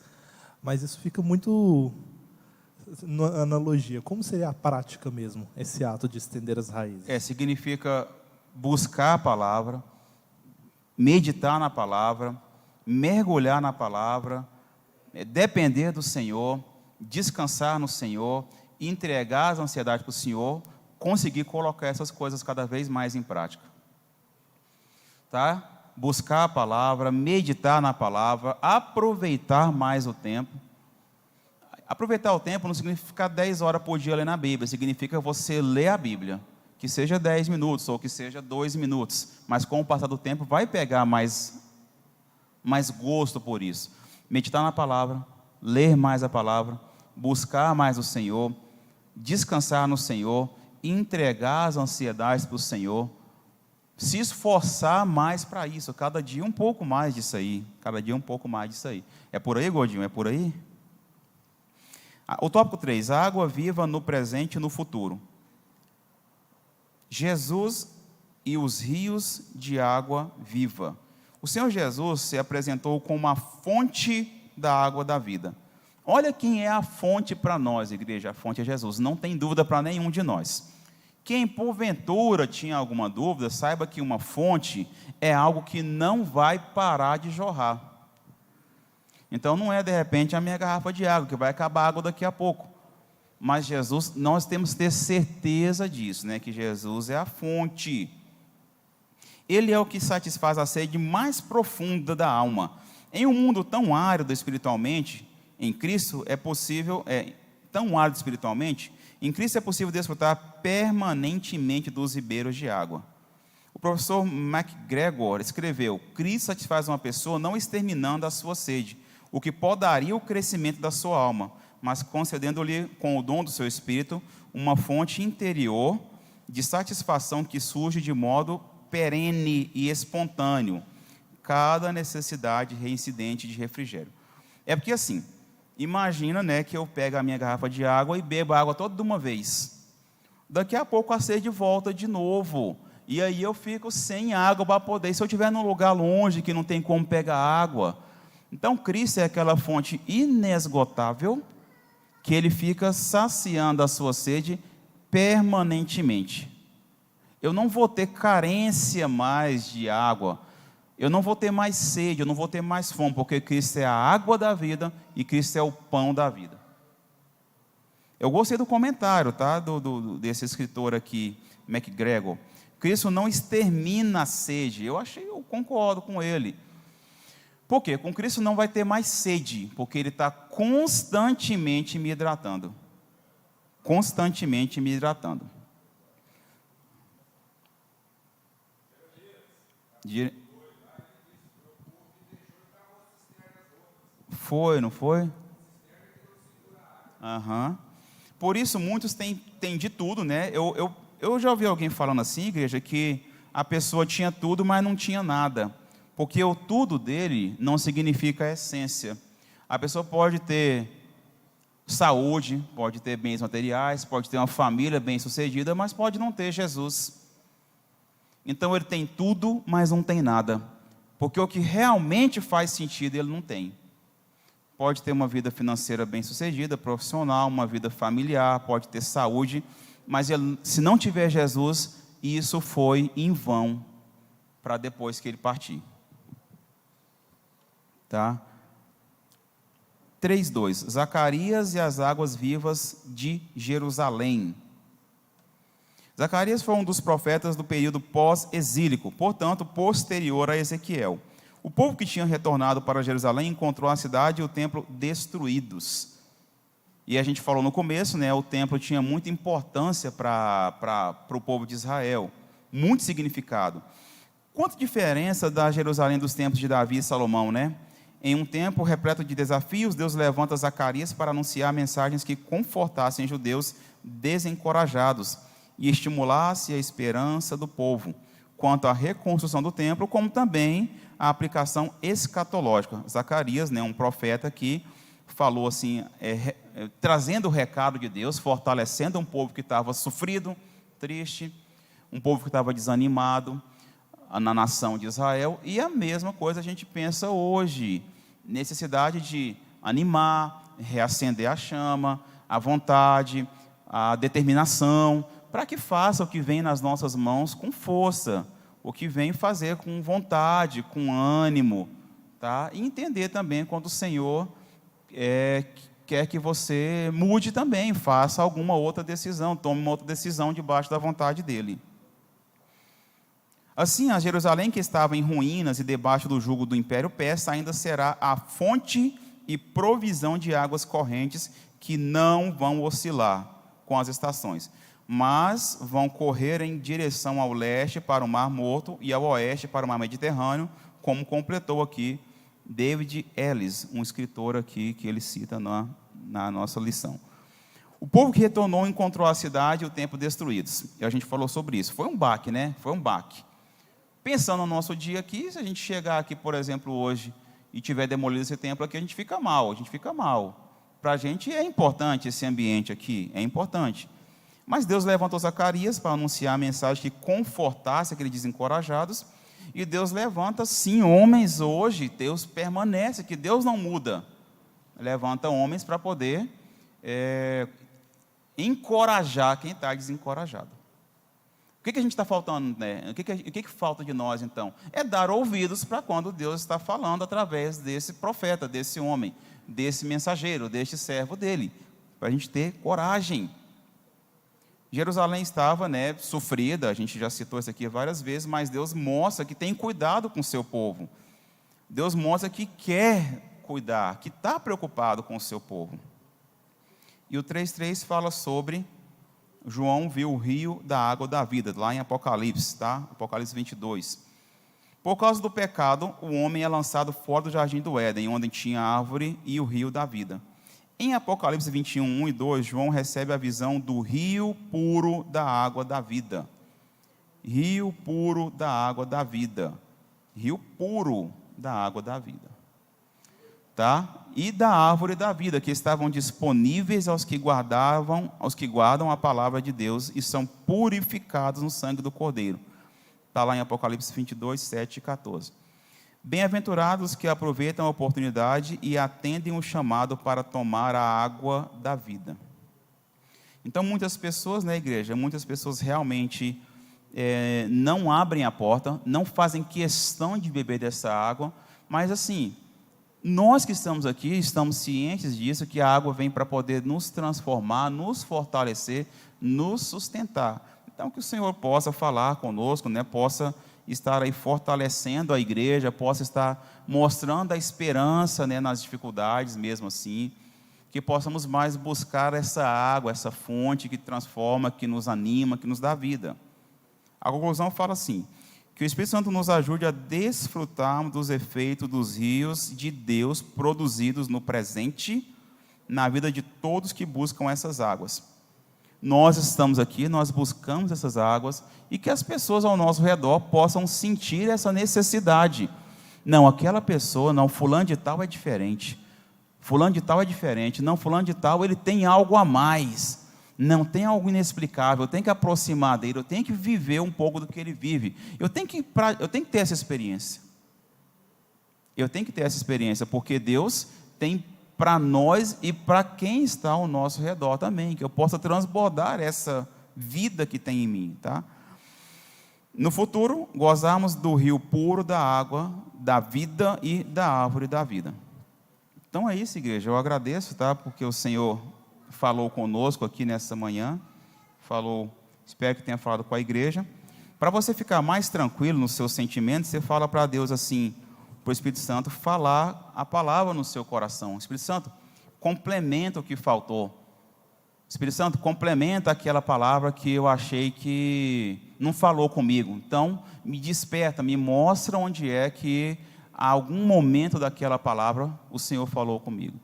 mas isso fica muito na analogia. Como seria a prática mesmo, esse ato de estender as raízes? Significa buscar a palavra, meditar na palavra, mergulhar na palavra, depender do Senhor, descansar no Senhor, entregar as ansiedades para o Senhor, conseguir colocar essas coisas cada vez mais em prática. Tá? Buscar a palavra, meditar na palavra, aproveitar mais o tempo. Aproveitar o tempo não significa ficar 10 horas por dia lendo a Bíblia, significa você ler a Bíblia, que seja 10 minutos ou que seja 2 minutos, mas com o passar do tempo vai pegar mais gosto por isso. Meditar na palavra, ler mais a palavra, buscar mais o Senhor, descansar no Senhor, entregar as ansiedades para o Senhor, se esforçar mais para isso, cada dia um pouco mais disso aí, cada dia um pouco mais disso aí. É por aí, Gordinho? É por aí? O tópico 3, a água viva no presente e no futuro. Jesus e os rios de água viva. O Senhor Jesus se apresentou como a fonte da água da vida. Olha quem é a fonte para nós, igreja. A fonte é Jesus, não tem dúvida para nenhum de nós. Quem porventura tinha alguma dúvida, saiba que uma fonte é algo que não vai parar de jorrar. Então não é de repente a minha garrafa de água, que vai acabar a água daqui a pouco. Mas Jesus, nós temos que ter certeza disso, né? Que Jesus é a fonte. Ele é o que satisfaz a sede mais profunda da alma. Em um mundo tão árido espiritualmente, em Cristo é possível, em Cristo é possível desfrutar permanentemente dos ribeiros de água. O professor MacGregor escreveu: Cristo satisfaz uma pessoa não exterminando a sua sede, o que podaria o crescimento da sua alma, mas concedendo-lhe, com o dom do seu espírito, uma fonte interior de satisfação que surge de modo perene e espontâneo, cada necessidade reincidente de refrigério. É porque assim, imagina, né, que eu pego a minha garrafa de água e bebo a água toda de uma vez. Daqui a pouco a sede volta de novo. E aí eu fico sem água para poder. Se eu estiver num lugar longe que não tem como pegar água. Então Cristo é aquela fonte inesgotável que ele fica saciando a sua sede permanentemente. Eu não vou ter carência mais de água. Eu não vou ter mais sede, eu não vou ter mais fome, porque Cristo é a água da vida e Cristo é o pão da vida. Eu gostei do comentário, tá, desse escritor aqui, MacGregor. Cristo não extermina a sede. Eu concordo com ele. Por quê? Com Cristo não vai ter mais sede, porque Ele está constantemente me hidratando. Constantemente me hidratando. Foi, não foi? Uhum. Por isso, muitos têm de tudo, né? Eu já ouvi alguém falando assim, igreja, que a pessoa tinha tudo, mas não tinha nada. Porque o tudo dele não significa a essência. A pessoa pode ter saúde, pode ter bens materiais, pode ter uma família bem-sucedida, mas pode não ter Jesus. Então ele tem tudo, mas não tem nada. Porque o que realmente faz sentido ele não tem. Pode ter uma vida financeira bem-sucedida, profissional, uma vida familiar, pode ter saúde, mas ele, se não tiver Jesus, isso foi em vão para depois que ele partir. Tá? 3:2. Zacarias e as águas vivas de Jerusalém. Zacarias foi um dos profetas do período pós-exílico, portanto, posterior a Ezequiel. O povo que tinha retornado para Jerusalém encontrou a cidade e o templo destruídos. E a gente falou no começo, né, o templo tinha muita importância para o povo de Israel, muito significado. Quanta diferença da Jerusalém dos tempos de Davi e Salomão, né? Em um tempo repleto de desafios, Deus levanta Zacarias para anunciar mensagens que confortassem judeus desencorajados e estimulasse a esperança do povo quanto à reconstrução do templo, como também a aplicação escatológica. Zacarias, né, um profeta que falou assim, trazendo o recado de Deus, fortalecendo um povo que estava sofrido, triste, um povo que estava desanimado na nação de Israel. E a mesma coisa a gente pensa hoje, necessidade de animar, reacender a chama, a vontade, a determinação, para que faça o que vem nas nossas mãos com força, o que vem fazer com vontade, com ânimo, tá? E entender também quando o Senhor quer que você mude também, faça alguma outra decisão, tome uma outra decisão debaixo da vontade dEle. Assim, a Jerusalém que estava em ruínas e debaixo do jugo do Império Persa ainda será a fonte e provisão de águas correntes que não vão oscilar com as estações, mas vão correr em direção ao leste para o Mar Morto e ao oeste para o Mar Mediterrâneo, como completou aqui David Ellis, um escritor aqui que ele cita na nossa lição. O povo que retornou encontrou a cidade e o templo destruídos. E a gente falou sobre isso. Foi um baque, né? Foi um baque. Pensando no nosso dia aqui, se a gente chegar aqui, por exemplo, hoje, e tiver demolido esse templo aqui, a gente fica mal, Para a gente é importante esse ambiente aqui, é importante. Mas Deus levantou Zacarias para anunciar a mensagem que confortasse aqueles desencorajados, e Deus levanta, sim, homens hoje, Deus permanece, que Deus não muda. Levanta homens para poder encorajar quem está desencorajado. O que a gente está faltando, né? O que falta de nós, então? É dar ouvidos para quando Deus está falando através desse profeta, desse homem, desse mensageiro, deste servo dele, para a gente ter coragem. Jerusalém estava, né, sofrida, a gente já citou isso aqui várias vezes, mas Deus mostra que tem cuidado com o seu povo. Deus mostra que quer cuidar, que está preocupado com o seu povo. E o 3:3 fala sobre João viu o rio da água da vida, lá em Apocalipse, tá? Apocalipse 22. Por causa do pecado, o homem é lançado fora do jardim do Éden, onde tinha a árvore e o rio da vida. Em Apocalipse 21, 1 e 2, João recebe a visão do rio puro da água da vida. Rio puro da água da vida. Rio puro da água da vida. Tá? E da árvore da vida, que estavam disponíveis aos que guardam a palavra de Deus e são purificados no sangue do Cordeiro. Está lá em Apocalipse 22, 7 e 14. Bem-aventurados que aproveitam a oportunidade e atendem o chamado para tomar a água da vida. Então, muitas pessoas na igreja, muitas pessoas realmente não abrem a porta, não fazem questão de beber dessa água, mas assim, nós que estamos aqui, estamos cientes disso, que a água vem para poder nos transformar, nos fortalecer, nos sustentar. Então, que o Senhor possa falar conosco, né? Possa estar aí fortalecendo a igreja, possa estar mostrando a esperança, né, nas dificuldades mesmo assim, que possamos mais buscar essa água, essa fonte que transforma, que nos anima, que nos dá vida. A conclusão fala assim: que o Espírito Santo nos ajude a desfrutarmos dos efeitos dos rios de Deus produzidos no presente, na vida de todos que buscam essas águas. Nós estamos aqui, nós buscamos essas águas, e que as pessoas ao nosso redor possam sentir essa necessidade. Não, aquela pessoa, não, fulano de tal é diferente. Fulano de tal é diferente. Não, fulano de tal, ele tem algo a mais. Não, tem algo inexplicável, eu tenho que aproximar dele, eu tenho que viver um pouco do que ele vive. Eu tenho que ter essa experiência. Eu tenho que ter essa experiência, porque Deus tem para nós e para quem está ao nosso redor também, que eu possa transbordar essa vida que tem em mim, tá? No futuro, gozarmos do rio puro da água, da vida e da árvore da vida. Então é isso, igreja, eu agradeço, tá? Porque o Senhor falou conosco aqui nessa manhã, espero que tenha falado com a igreja. Para você ficar mais tranquilo nos seus sentimentos, você fala para Deus assim, para o Espírito Santo falar a palavra no seu coração. Espírito Santo, complementa o que faltou. Espírito Santo, complementa aquela palavra que eu achei que não falou comigo. Então, me desperta, me mostra onde é que, a algum momento daquela palavra, o Senhor falou comigo.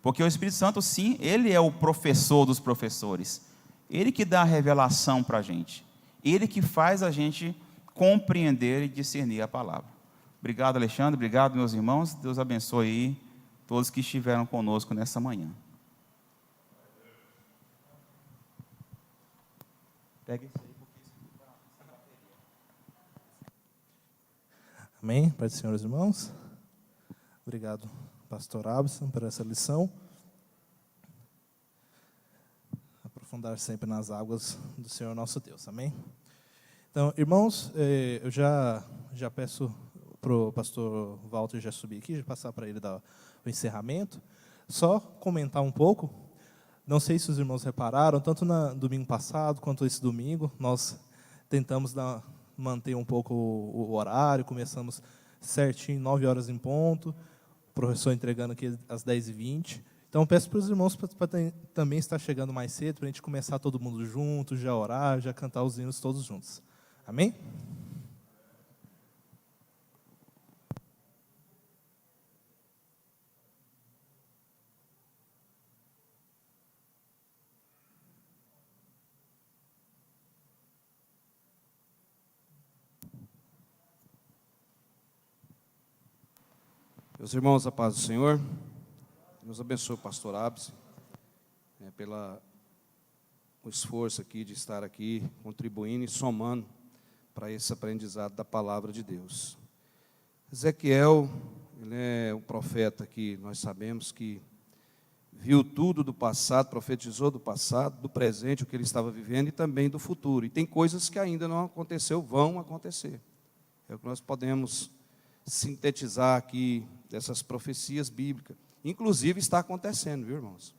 Porque o Espírito Santo, sim, ele é o professor dos professores. Ele que dá a revelação para a gente. Ele que faz a gente compreender e discernir a palavra. Obrigado, Alexandre. Obrigado, meus irmãos. Deus abençoe aí todos que estiveram conosco nessa manhã. Pega isso aí, porque isso fica sem bateria. Amém? Pai do Senhor, os irmãos. Obrigado, pastor Abson, por essa lição. Aprofundar sempre nas águas do Senhor nosso Deus. Amém? Então, irmãos, eu já peço para o pastor Walter já subir aqui, já passar para ele dar o encerramento. Só comentar um pouco, não sei se os irmãos repararam, tanto no domingo passado quanto esse domingo, nós tentamos manter um pouco o horário, começamos certinho, 9 horas em ponto, o professor entregando aqui às 10h20, Então, peço para os irmãos para também estar chegando mais cedo, para a gente começar todo mundo junto, já orar, já cantar os hinos todos juntos. Amém? Meus irmãos, a paz do Senhor, Deus abençoe o pastor Abse, pelo esforço aqui de estar aqui, contribuindo e somando para esse aprendizado da palavra de Deus. Ezequiel, ele é um profeta que nós sabemos que viu tudo do passado, profetizou do passado, do presente, o que ele estava vivendo e também do futuro. E tem coisas que ainda não aconteceu, vão acontecer. É o que nós podemos sintetizar aqui dessas profecias bíblicas. Inclusive está acontecendo, viu, irmãos?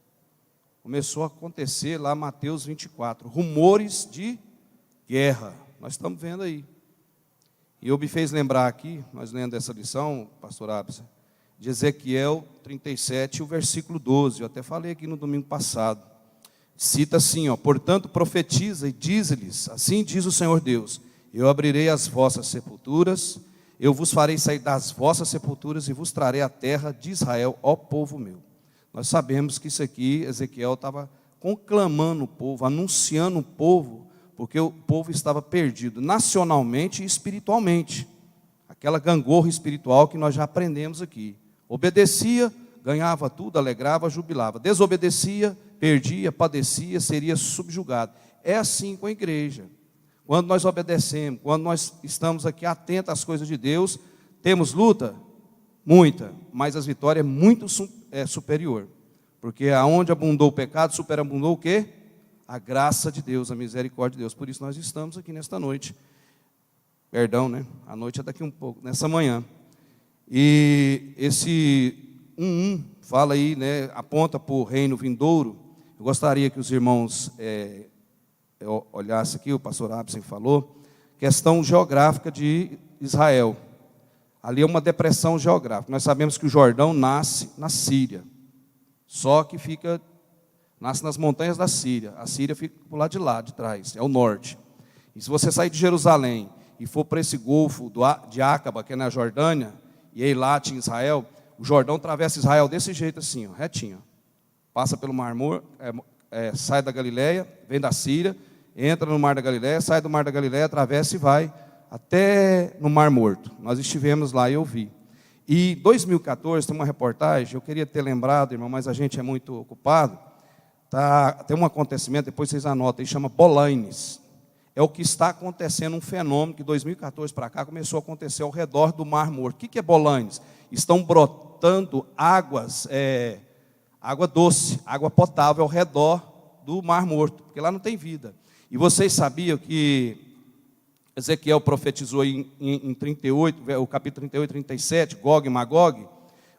Começou a acontecer lá Mateus 24, rumores de guerra. Nós estamos vendo aí. E eu me fez lembrar aqui, nós lendo essa lição, pastor Absa, de Ezequiel 37, o versículo 12. Eu até falei aqui no domingo passado. Cita assim, portanto profetiza e dize-lhes, assim diz o Senhor Deus, eu abrirei as vossas sepulturas, eu vos farei sair das vossas sepulturas e vos trarei a terra de Israel, ó povo meu. Nós sabemos que isso aqui, Ezequiel estava conclamando o povo, anunciando o povo, porque o povo estava perdido nacionalmente e espiritualmente. Aquela gangorra espiritual que nós já aprendemos aqui. Obedecia, ganhava tudo, alegrava, jubilava. Desobedecia, perdia, padecia, seria subjugado. É assim com a igreja. Quando nós obedecemos, quando nós estamos aqui atentos às coisas de Deus, temos luta? Muita, mas as vitórias é muito superior. Porque aonde abundou o pecado, superabundou o quê? A graça de Deus, a misericórdia de Deus. Por isso nós estamos aqui nesta noite. Perdão, né? A noite é daqui um pouco, nessa manhã. E esse 1:1 fala aí, né? Aponta para o reino vindouro. Eu gostaria que os irmãos olhasse aqui, o pastor Absen falou, questão geográfica de Israel. Ali é uma depressão geográfica. Nós sabemos que o Jordão nasce na Síria, só que nasce nas montanhas da Síria. A Síria fica por lá de trás, é o norte. E se você sair de Jerusalém e for para esse golfo de Acaba, que é na Jordânia, e Eilat em Israel, o Jordão atravessa Israel desse jeito assim, retinho. Passa pelo Mar Morto, sai da Galileia, vem da Síria, entra no Mar da Galileia, sai do Mar da Galileia, atravessa e vai até no Mar Morto. Nós estivemos lá e eu vi. E em 2014, tem uma reportagem, eu queria ter lembrado, irmão, mas a gente é muito ocupado. Tem um acontecimento, depois vocês anotam, chama Bolanes. É o que está acontecendo, um fenômeno que 2014 para cá começou a acontecer ao redor do Mar Morto. O que é Bolanes? Estão brotando águas, água doce, água potável ao redor do Mar Morto, porque lá não tem vida. E vocês sabiam que Ezequiel profetizou em 38, o capítulo 38, 37, Gog e Magog,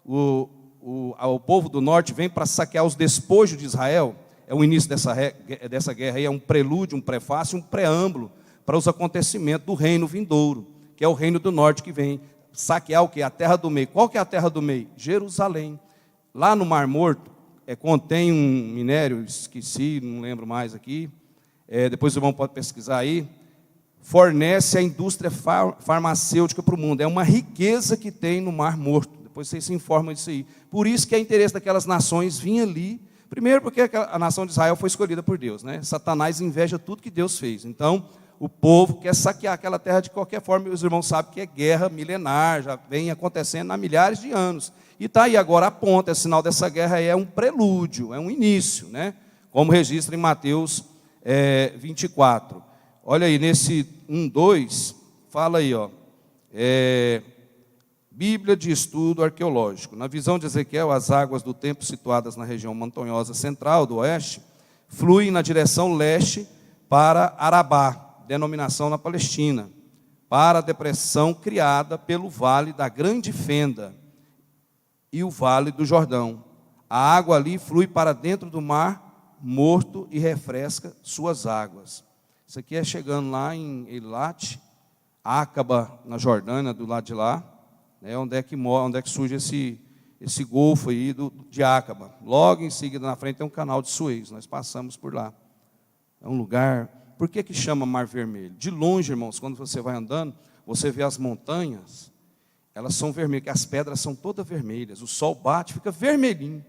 o povo do norte vem para saquear os despojos de Israel. É o início dessa guerra aí, é um prelúdio, um prefácio, um preâmbulo para os acontecimentos do reino vindouro, que é o reino do norte que vem saquear o quê? A terra do meio. Qual que é a terra do meio? Jerusalém. Lá no Mar Morto, contém um minério, esqueci, não lembro mais aqui, depois o irmão pode pesquisar aí, fornece a indústria farmacêutica para o mundo. É uma riqueza que tem no Mar Morto. Depois vocês se informam disso aí. Por isso que é interesse daquelas nações vir ali. Primeiro porque a nação de Israel foi escolhida por Deus, né? Satanás inveja tudo que Deus fez. Então, o povo quer saquear aquela terra de qualquer forma. E os irmãos sabem que é guerra milenar, já vem acontecendo há milhares de anos. E está aí agora a ponta, sinal dessa guerra é um prelúdio, é um início, né? Como registra em Mateus 24. Olha aí, nesse 1:2, fala aí, Bíblia de Estudo Arqueológico. Na visão de Ezequiel, as águas do templo situadas na região montanhosa central do oeste fluem na direção leste para Arabá, denominação na Palestina, para a depressão criada pelo vale da Grande Fenda e o vale do Jordão. A água ali flui para dentro do Mar Morto e refresca suas águas. Isso aqui é chegando lá em Eilat, Acaba, na Jordânia, do lado de lá, onde é que surge esse golfo aí de Áqaba. Logo em seguida, na frente, tem um canal de Suez. Nós passamos por lá. É um lugar... Por que chama Mar Vermelho? De longe, irmãos, quando você vai andando, você vê as montanhas, elas são vermelhas, porque as pedras são todas vermelhas. O sol bate, fica vermelhinho.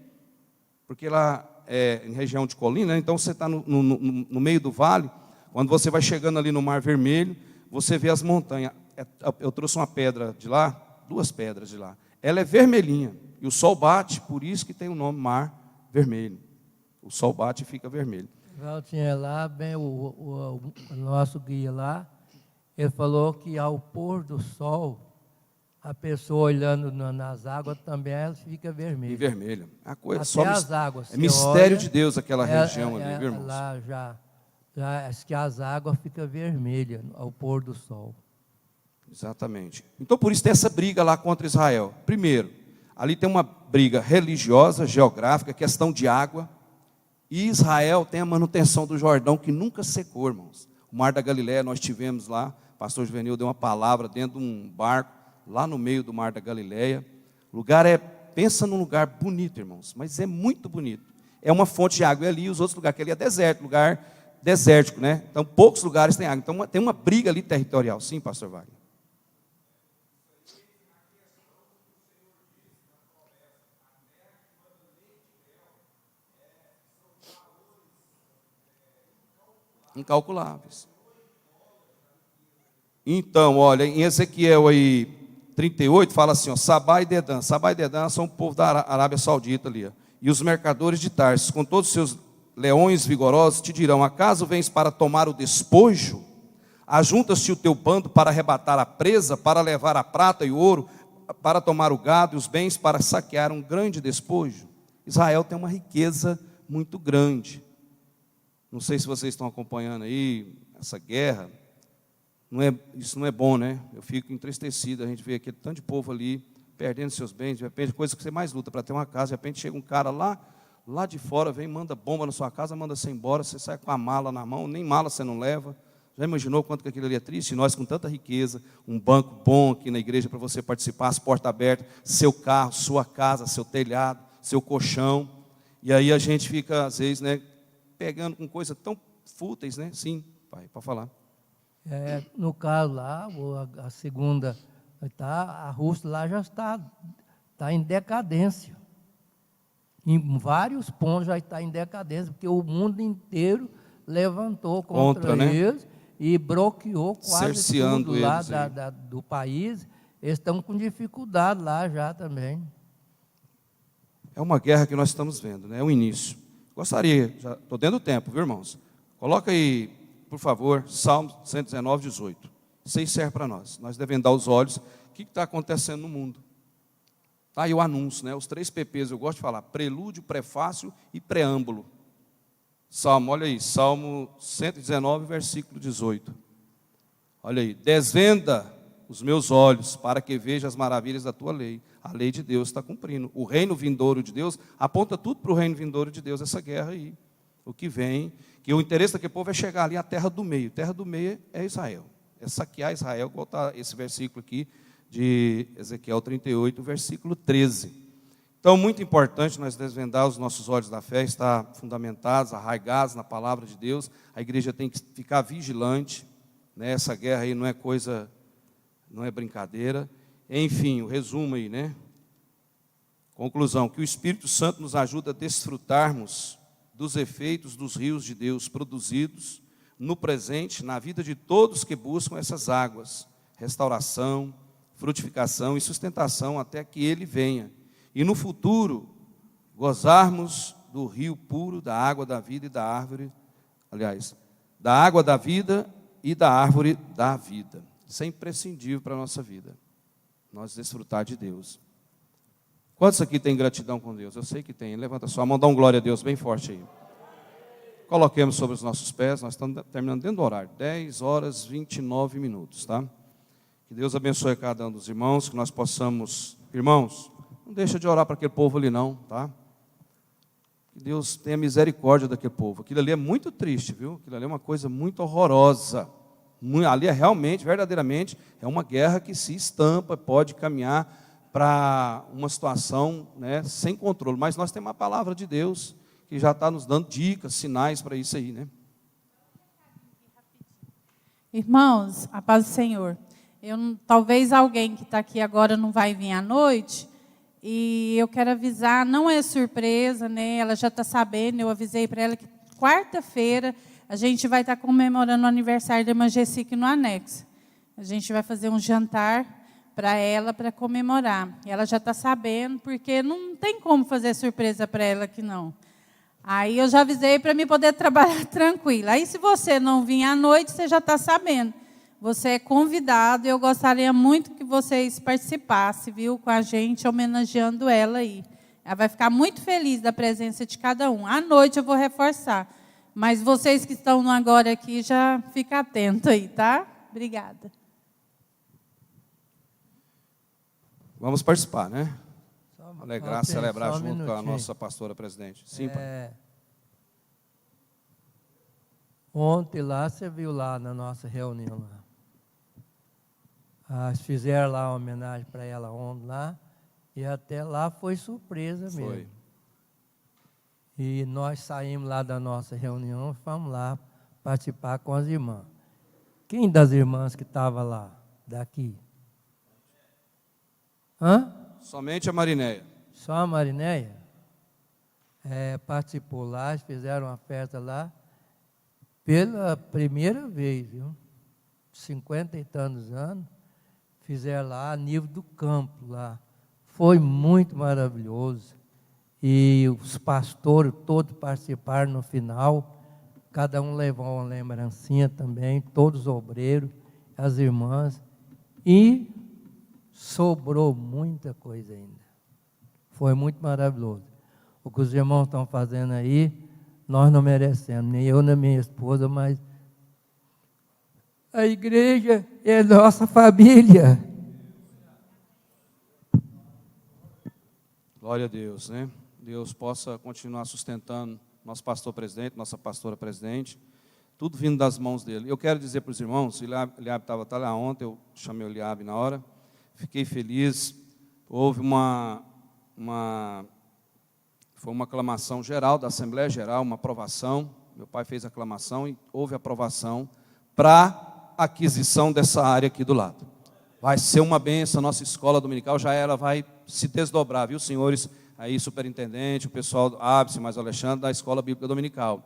Porque lá é em região de colina, né? Então você está no meio do vale, quando você vai chegando ali no Mar Vermelho, você vê as montanhas. Eu trouxe uma pedra de lá, 2 pedras de lá. Ela é vermelhinha, e o sol bate, por isso que tem o nome Mar Vermelho. O sol bate e fica vermelho. Tinha lá, bem, o nosso guia lá, ele falou que ao pôr do sol, a pessoa olhando nas águas também ela fica vermelha. E vermelha. A coisa, Até só as águas. É mistério olha, de Deus aquela região ali, viu, irmãos? Lá já acho que as águas ficam vermelhas ao pôr do sol. Exatamente. Então, por isso tem essa briga lá contra Israel. Primeiro, ali tem uma briga religiosa, geográfica, questão de água. E Israel tem a manutenção do Jordão, que nunca secou, irmãos. O Mar da Galileia, nós tivemos lá, o pastor Juvenil deu uma palavra dentro de um barco, lá no meio do Mar da Galileia. O lugar pensa num lugar bonito, irmãos, mas é muito bonito. É uma fonte de água, e ali os outros lugares, que ali é deserto, lugar desértico, né? Então, poucos lugares têm água. Então, tem uma briga ali territorial. Sim, pastor Wagner. Incalculáveis. Então, olha, em Ezequiel aí 38 fala assim, ó, Sabá e Dedã. Sabá e Dedã são o povo da Arábia Saudita ali, ó. E os mercadores de Tarsis, com todos os seus leões vigorosos, te dirão: acaso vens para tomar o despojo? Ajunta-se o teu bando para arrebatar a presa, para levar a prata e o ouro, para tomar o gado e os bens, para saquear um grande despojo. Israel tem uma riqueza muito grande. Não sei se vocês estão acompanhando aí essa guerra. Isso não é bom, né? Eu fico entristecido. A gente vê aquele tanto de povo ali perdendo seus bens. De repente, coisa que você mais luta para ter uma casa. De repente, chega um cara lá de fora, vem, manda bomba na sua casa, manda você embora. Você sai com a mala na mão, nem mala você não leva. Já imaginou quanto que aquilo ali é triste? E nós, com tanta riqueza, um banco bom aqui na igreja para você participar, as portas abertas, seu carro, sua casa, seu telhado, seu colchão. E aí a gente fica, às vezes, né, pegando com coisas tão fúteis, né? Sim, pai, pode falar. No caso lá, a segunda, a Rússia lá já está em decadência. Em vários pontos já está em decadência, porque o mundo inteiro levantou contra eles, né? E bloqueou quase cerceando tudo lá do país. Eles estão com dificuldade lá já também. É uma guerra que nós estamos vendo, né? É o início. Gostaria, já estou dentro do tempo, viu, irmãos? Coloca aí, por favor, Salmo 119, 18. Isso aí serve para nós. Nós devemos dar os olhos. O que está acontecendo no mundo? Está aí o anúncio, né? Os 3 PPs, eu gosto de falar: prelúdio, prefácio e preâmbulo. Salmo, olha aí, Salmo 119, versículo 18. Olha aí: desvenda os meus olhos para que veja as maravilhas da tua lei. A lei de Deus está cumprindo. O reino vindouro de Deus aponta tudo para o reino vindouro de Deus, essa guerra aí. O que vem, que o interesse daquele povo é chegar ali à terra do meio. Terra do meio é Israel. É saquear Israel, igual está esse versículo aqui de Ezequiel 38, versículo 13. Então, muito importante nós desvendar os nossos olhos da fé, estar fundamentados, arraigados na palavra de Deus. A igreja tem que ficar vigilante, né? Essa guerra aí não é coisa, não é brincadeira. Enfim, o resumo aí, né? Conclusão: que o Espírito Santo nos ajuda a desfrutarmos dos efeitos dos rios de Deus produzidos no presente, na vida de todos que buscam essas águas, restauração, frutificação e sustentação até que Ele venha. E no futuro, gozarmos do rio puro, da água da vida e da árvore, aliás, da água da vida e da árvore da vida. Isso é imprescindível para a nossa vida. Nós desfrutar de Deus. Quantos aqui têm gratidão com Deus? Eu sei que tem. Levanta sua mão, dá um glória a Deus bem forte aí. Coloquemos sobre os nossos pés. Nós estamos terminando dentro do horário. 10 horas 29 minutos, tá? Que Deus abençoe cada um dos irmãos, que nós possamos... Irmãos, não deixa de orar para aquele povo ali não, tá? Que Deus tenha misericórdia daquele povo. Aquilo ali é muito triste, viu? Aquilo ali é uma coisa muito horrorosa. Ali é realmente, verdadeiramente, é uma guerra que se estampa, pode caminhar para uma situação, né, sem controle. Mas nós temos a palavra de Deus que já está nos dando dicas, sinais para isso aí, né? Irmãos, a paz do Senhor. Talvez alguém que está aqui agora não vai vir à noite, e eu quero avisar, não é surpresa, né? Ela já está sabendo, eu avisei para ela que quarta-feira a gente vai estar comemorando o aniversário da irmã Jessica no anexo. A gente vai fazer um jantar para ela, para comemorar. E ela já está sabendo, porque não tem como fazer surpresa para ela aqui, não. Aí eu já avisei para mim poder trabalhar tranquila. Aí se você não vir à noite, você já está sabendo. Você é convidado e eu gostaria muito que vocês participassem, viu, com a gente, homenageando ela aí. Ela vai ficar muito feliz da presença de cada um. À noite eu vou reforçar. Mas vocês que estão agora aqui, já fica atento aí, tá? Obrigada. Vamos participar, né? Ok, celebrar só um junto com a minutinho. nossa pastora presidente. Sim, pai. Ontem lá, você viu lá na nossa reunião lá. Fizeram lá uma homenagem para ela ontem lá, e até lá foi surpresa mesmo. Foi. E nós saímos lá da nossa reunião, fomos lá participar com as irmãs. Quem das irmãs que estava lá, daqui? Hã? Somente a Marinéia. Só a Marinéia? Participou lá, fizeram uma festa lá, pela primeira vez, viu? 50 e tantos anos, fizeram lá a nível do campo lá. Foi muito maravilhoso. E os pastores todos participaram no final, cada um levou uma lembrancinha também, todos os obreiros, as irmãs, e sobrou muita coisa ainda. Foi muito maravilhoso. O que os irmãos estão fazendo aí, nós não merecemos, nem eu nem minha esposa, mas a igreja é nossa família. Glória a Deus, né? Deus possa continuar sustentando nosso pastor presidente, nossa pastora presidente, tudo vindo das mãos dele. Eu quero dizer para os irmãos, o Eliabe estava lá ontem, eu chamei o Eliabe na hora, fiquei feliz, houve foi uma aclamação geral da Assembleia Geral, uma aprovação, meu pai fez a aclamação e houve aprovação para a aquisição dessa área aqui do lado. Vai ser uma bênção, a nossa escola dominical ela vai se desdobrar, viu, senhores, aí superintendente, o pessoal do ápice, mais o Alexandre, da Escola Bíblica Dominical.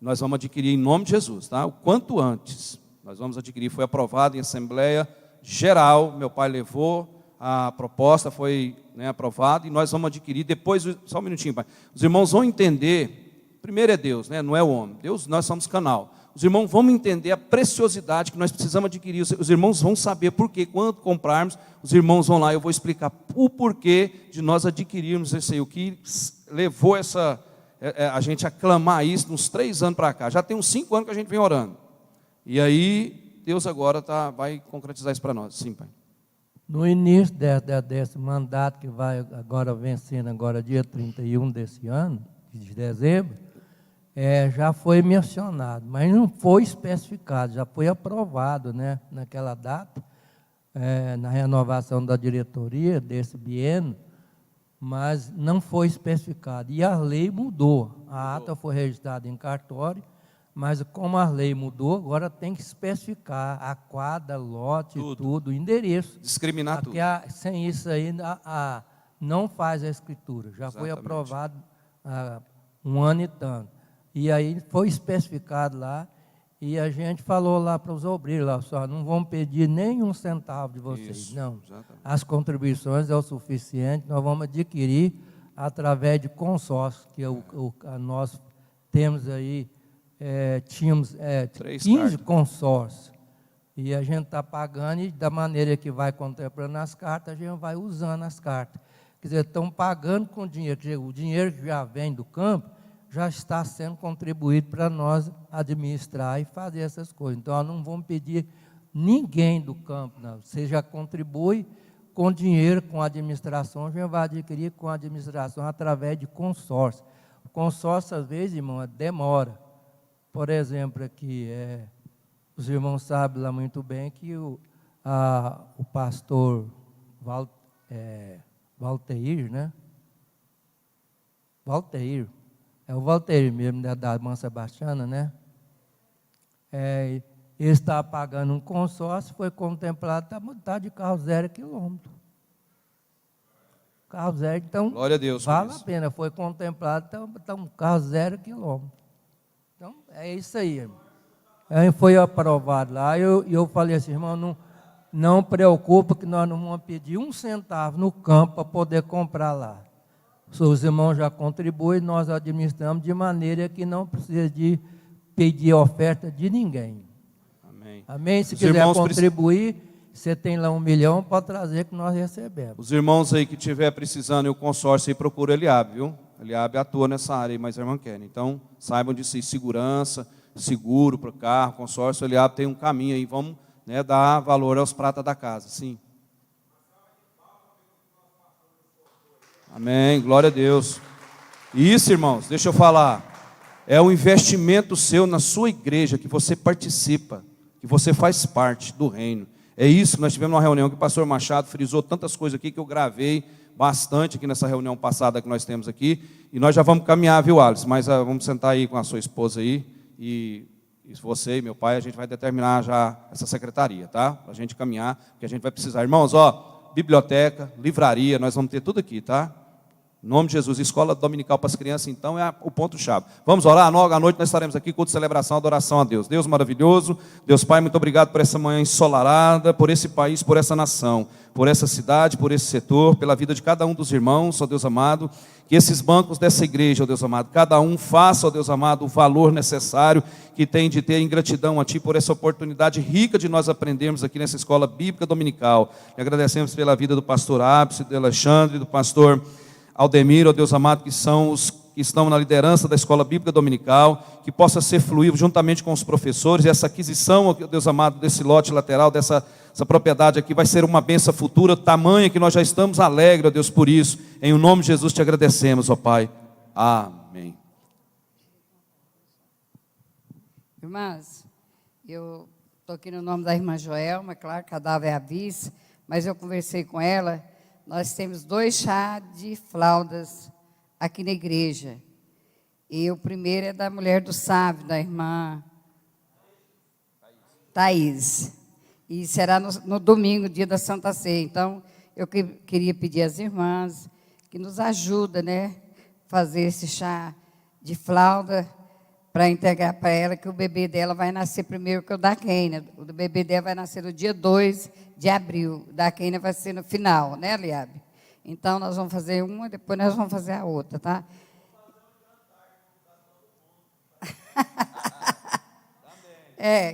Nós vamos adquirir em nome de Jesus, tá? O quanto antes, nós vamos adquirir, foi aprovado em Assembleia Geral, meu pai levou, a proposta foi, né, aprovada, e nós vamos adquirir, depois, só um minutinho, pai, os irmãos vão entender, primeiro é Deus, né, não é o homem, Deus, nós somos canal, os irmãos vão entender a preciosidade que nós precisamos adquirir, os irmãos vão saber por quê, quando comprarmos, os irmãos vão lá, eu vou explicar o porquê de nós adquirirmos isso aí, o que levou a gente a clamar isso uns 3 anos para cá, já tem uns 5 anos que a gente vem orando, e aí Deus agora vai concretizar isso para nós, sim, pai. No início desse mandato, que vai agora vencendo, agora dia 31 desse ano, de dezembro, já foi mencionado, mas não foi especificado, já foi aprovado, né, naquela data, na renovação da diretoria desse biênio, mas não foi especificado. E a lei mudou, a ata foi registrada em cartório, mas como a lei mudou, agora tem que especificar a quadra, lote, tudo, endereço. Discriminar tudo. Sem isso aí, não faz a escritura. Já Exatamente. foi aprovado há 1 ano e tanto. E aí foi especificado lá, e a gente falou lá para os obreiros, lá, só, não vamos pedir nem um centavo de vocês, Isso, não. exatamente. As contribuições é o suficiente, nós vamos adquirir através de consórcio, que nós temos aí, tínhamos 15 consórcios, e a gente está pagando, e da maneira que vai contemplando as cartas, a gente vai usando as cartas. Quer dizer, estão pagando com dinheiro, o dinheiro que já vem do campo, já está sendo contribuído para nós administrar e fazer essas coisas. Então, nós não vamos pedir ninguém do campo, não. Você já contribui com dinheiro, com a administração, a gente vai adquirir com a administração através de consórcio. O consórcio, às vezes, irmão, demora. Por exemplo, aqui, os irmãos sabem lá muito bem que o pastor Valteir, né? Valteir. É o Valteir mesmo, da irmã Sebastiana, né? Ele está pagando um consórcio, foi contemplado, está de carro 0 quilômetro. Carro 0, então, Glória a Deus por vale a isso. pena, foi contemplado, está um carro 0 quilômetro. Então, é isso aí, irmão. Aí foi aprovado lá, e eu falei assim, irmão, não preocupa que nós não vamos pedir um centavo no campo para poder comprar lá. Os irmãos já contribuem, nós administramos de maneira que não precisa de pedir oferta de ninguém. Amém. Amém? Se Os quiser irmãos contribuir, você tem lá 1 milhão, pode trazer que nós recebemos. Os irmãos aí que estiver precisando e o consórcio aí, procura o Eliabe, viu? Eliabe atua nessa área aí, mas a irmã Kenny. Então, saibam disso aí, segurança, seguro para o carro, consórcio. O Eliabe tem um caminho aí, vamos, né, dar valor aos pratas da casa, sim. Amém, glória a Deus. Isso, irmãos, deixa eu falar. É um investimento seu na sua igreja, que você participa, que você faz parte do reino. É isso, nós tivemos uma reunião que o pastor Machado frisou tantas coisas aqui que eu gravei bastante aqui nessa reunião passada que nós temos aqui. E nós já vamos caminhar, viu, Alice? Mas vamos sentar aí com a sua esposa aí. E você e meu pai, a gente vai determinar já essa secretaria, tá? Para a gente caminhar, porque a gente vai precisar. Irmãos, biblioteca, livraria, nós vamos ter tudo aqui, tá? Em nome de Jesus, escola dominical para as crianças, então, é o ponto-chave. Vamos orar? À noite nós estaremos aqui, culto de celebração, adoração a Deus. Deus maravilhoso, Deus Pai, muito obrigado por essa manhã ensolarada, por esse país, por essa nação, por essa cidade, por esse setor, pela vida de cada um dos irmãos, ó Deus amado. Que esses bancos dessa igreja, ó Deus amado, cada um faça, ó Deus amado, o valor necessário que tem de ter em gratidão a Ti por essa oportunidade rica de nós aprendermos aqui nessa escola bíblica dominical. E agradecemos pela vida do pastor Ápice, do Alexandre, do pastor Aldemir, ó Deus amado, que são os que estão na liderança da escola bíblica dominical, que possa ser fluído juntamente com os professores, e essa aquisição, ó Deus amado, desse lote lateral, dessa propriedade aqui, vai ser uma bênção futura, tamanha que nós já estamos alegres, ó Deus, por isso. Em o nome de Jesus te agradecemos, ó Pai. Amém. Irmãs, eu estou aqui no nome da irmã Joelma, claro, cadáver é a vice, mas eu conversei com ela. Nós temos 2 chás de fraldas aqui na igreja. E o primeiro é da mulher do sábio, da irmã Thaís. E será no domingo, dia da Santa Ceia. Então, eu queria pedir às irmãs que nos ajudem, né, fazer esse chá de fralda para entregar para ela, que o bebê dela vai nascer primeiro que o da Keina. O bebê dela vai nascer no dia 2 de abril. O da Keina vai ser no final, né, Eliabe? Então, nós vamos fazer uma, depois nós vamos fazer a outra, tá?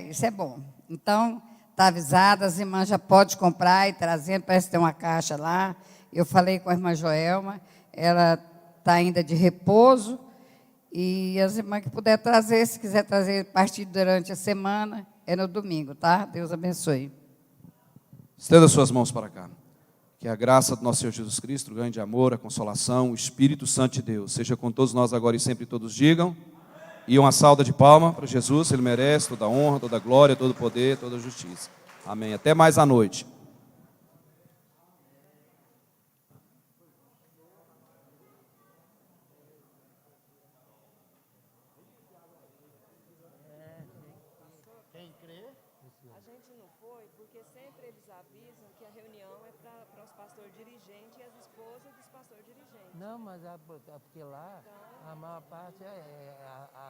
Isso é bom. Então, está avisada, as irmãs já podem comprar e trazendo, parece que tem uma caixa lá. Eu falei com a irmã Joelma, ela está ainda de repouso, e as irmãs que puder trazer, se quiser trazer partir durante a semana, é no domingo, tá? Deus abençoe. Estenda suas mãos para cá. Que a graça do nosso Senhor Jesus Cristo, o grande amor, a consolação, o Espírito Santo de Deus, seja com todos nós agora e sempre, todos digam. E uma salva de palma para Jesus, Ele merece toda a honra, toda a glória, todo o poder, toda a justiça. Amém. Até mais à noite. A gente não foi, porque sempre eles avisam que a reunião é para os pastores dirigentes e as esposas dos pastores dirigentes. Não, mas porque lá, a maior parte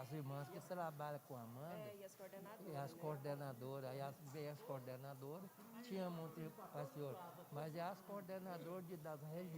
as irmãs que trabalham com a Amanda. E as coordenadoras. E as coordenadoras. Aí veio as coordenadoras, tinha muito pastor, mas é as coordenadoras das regiões.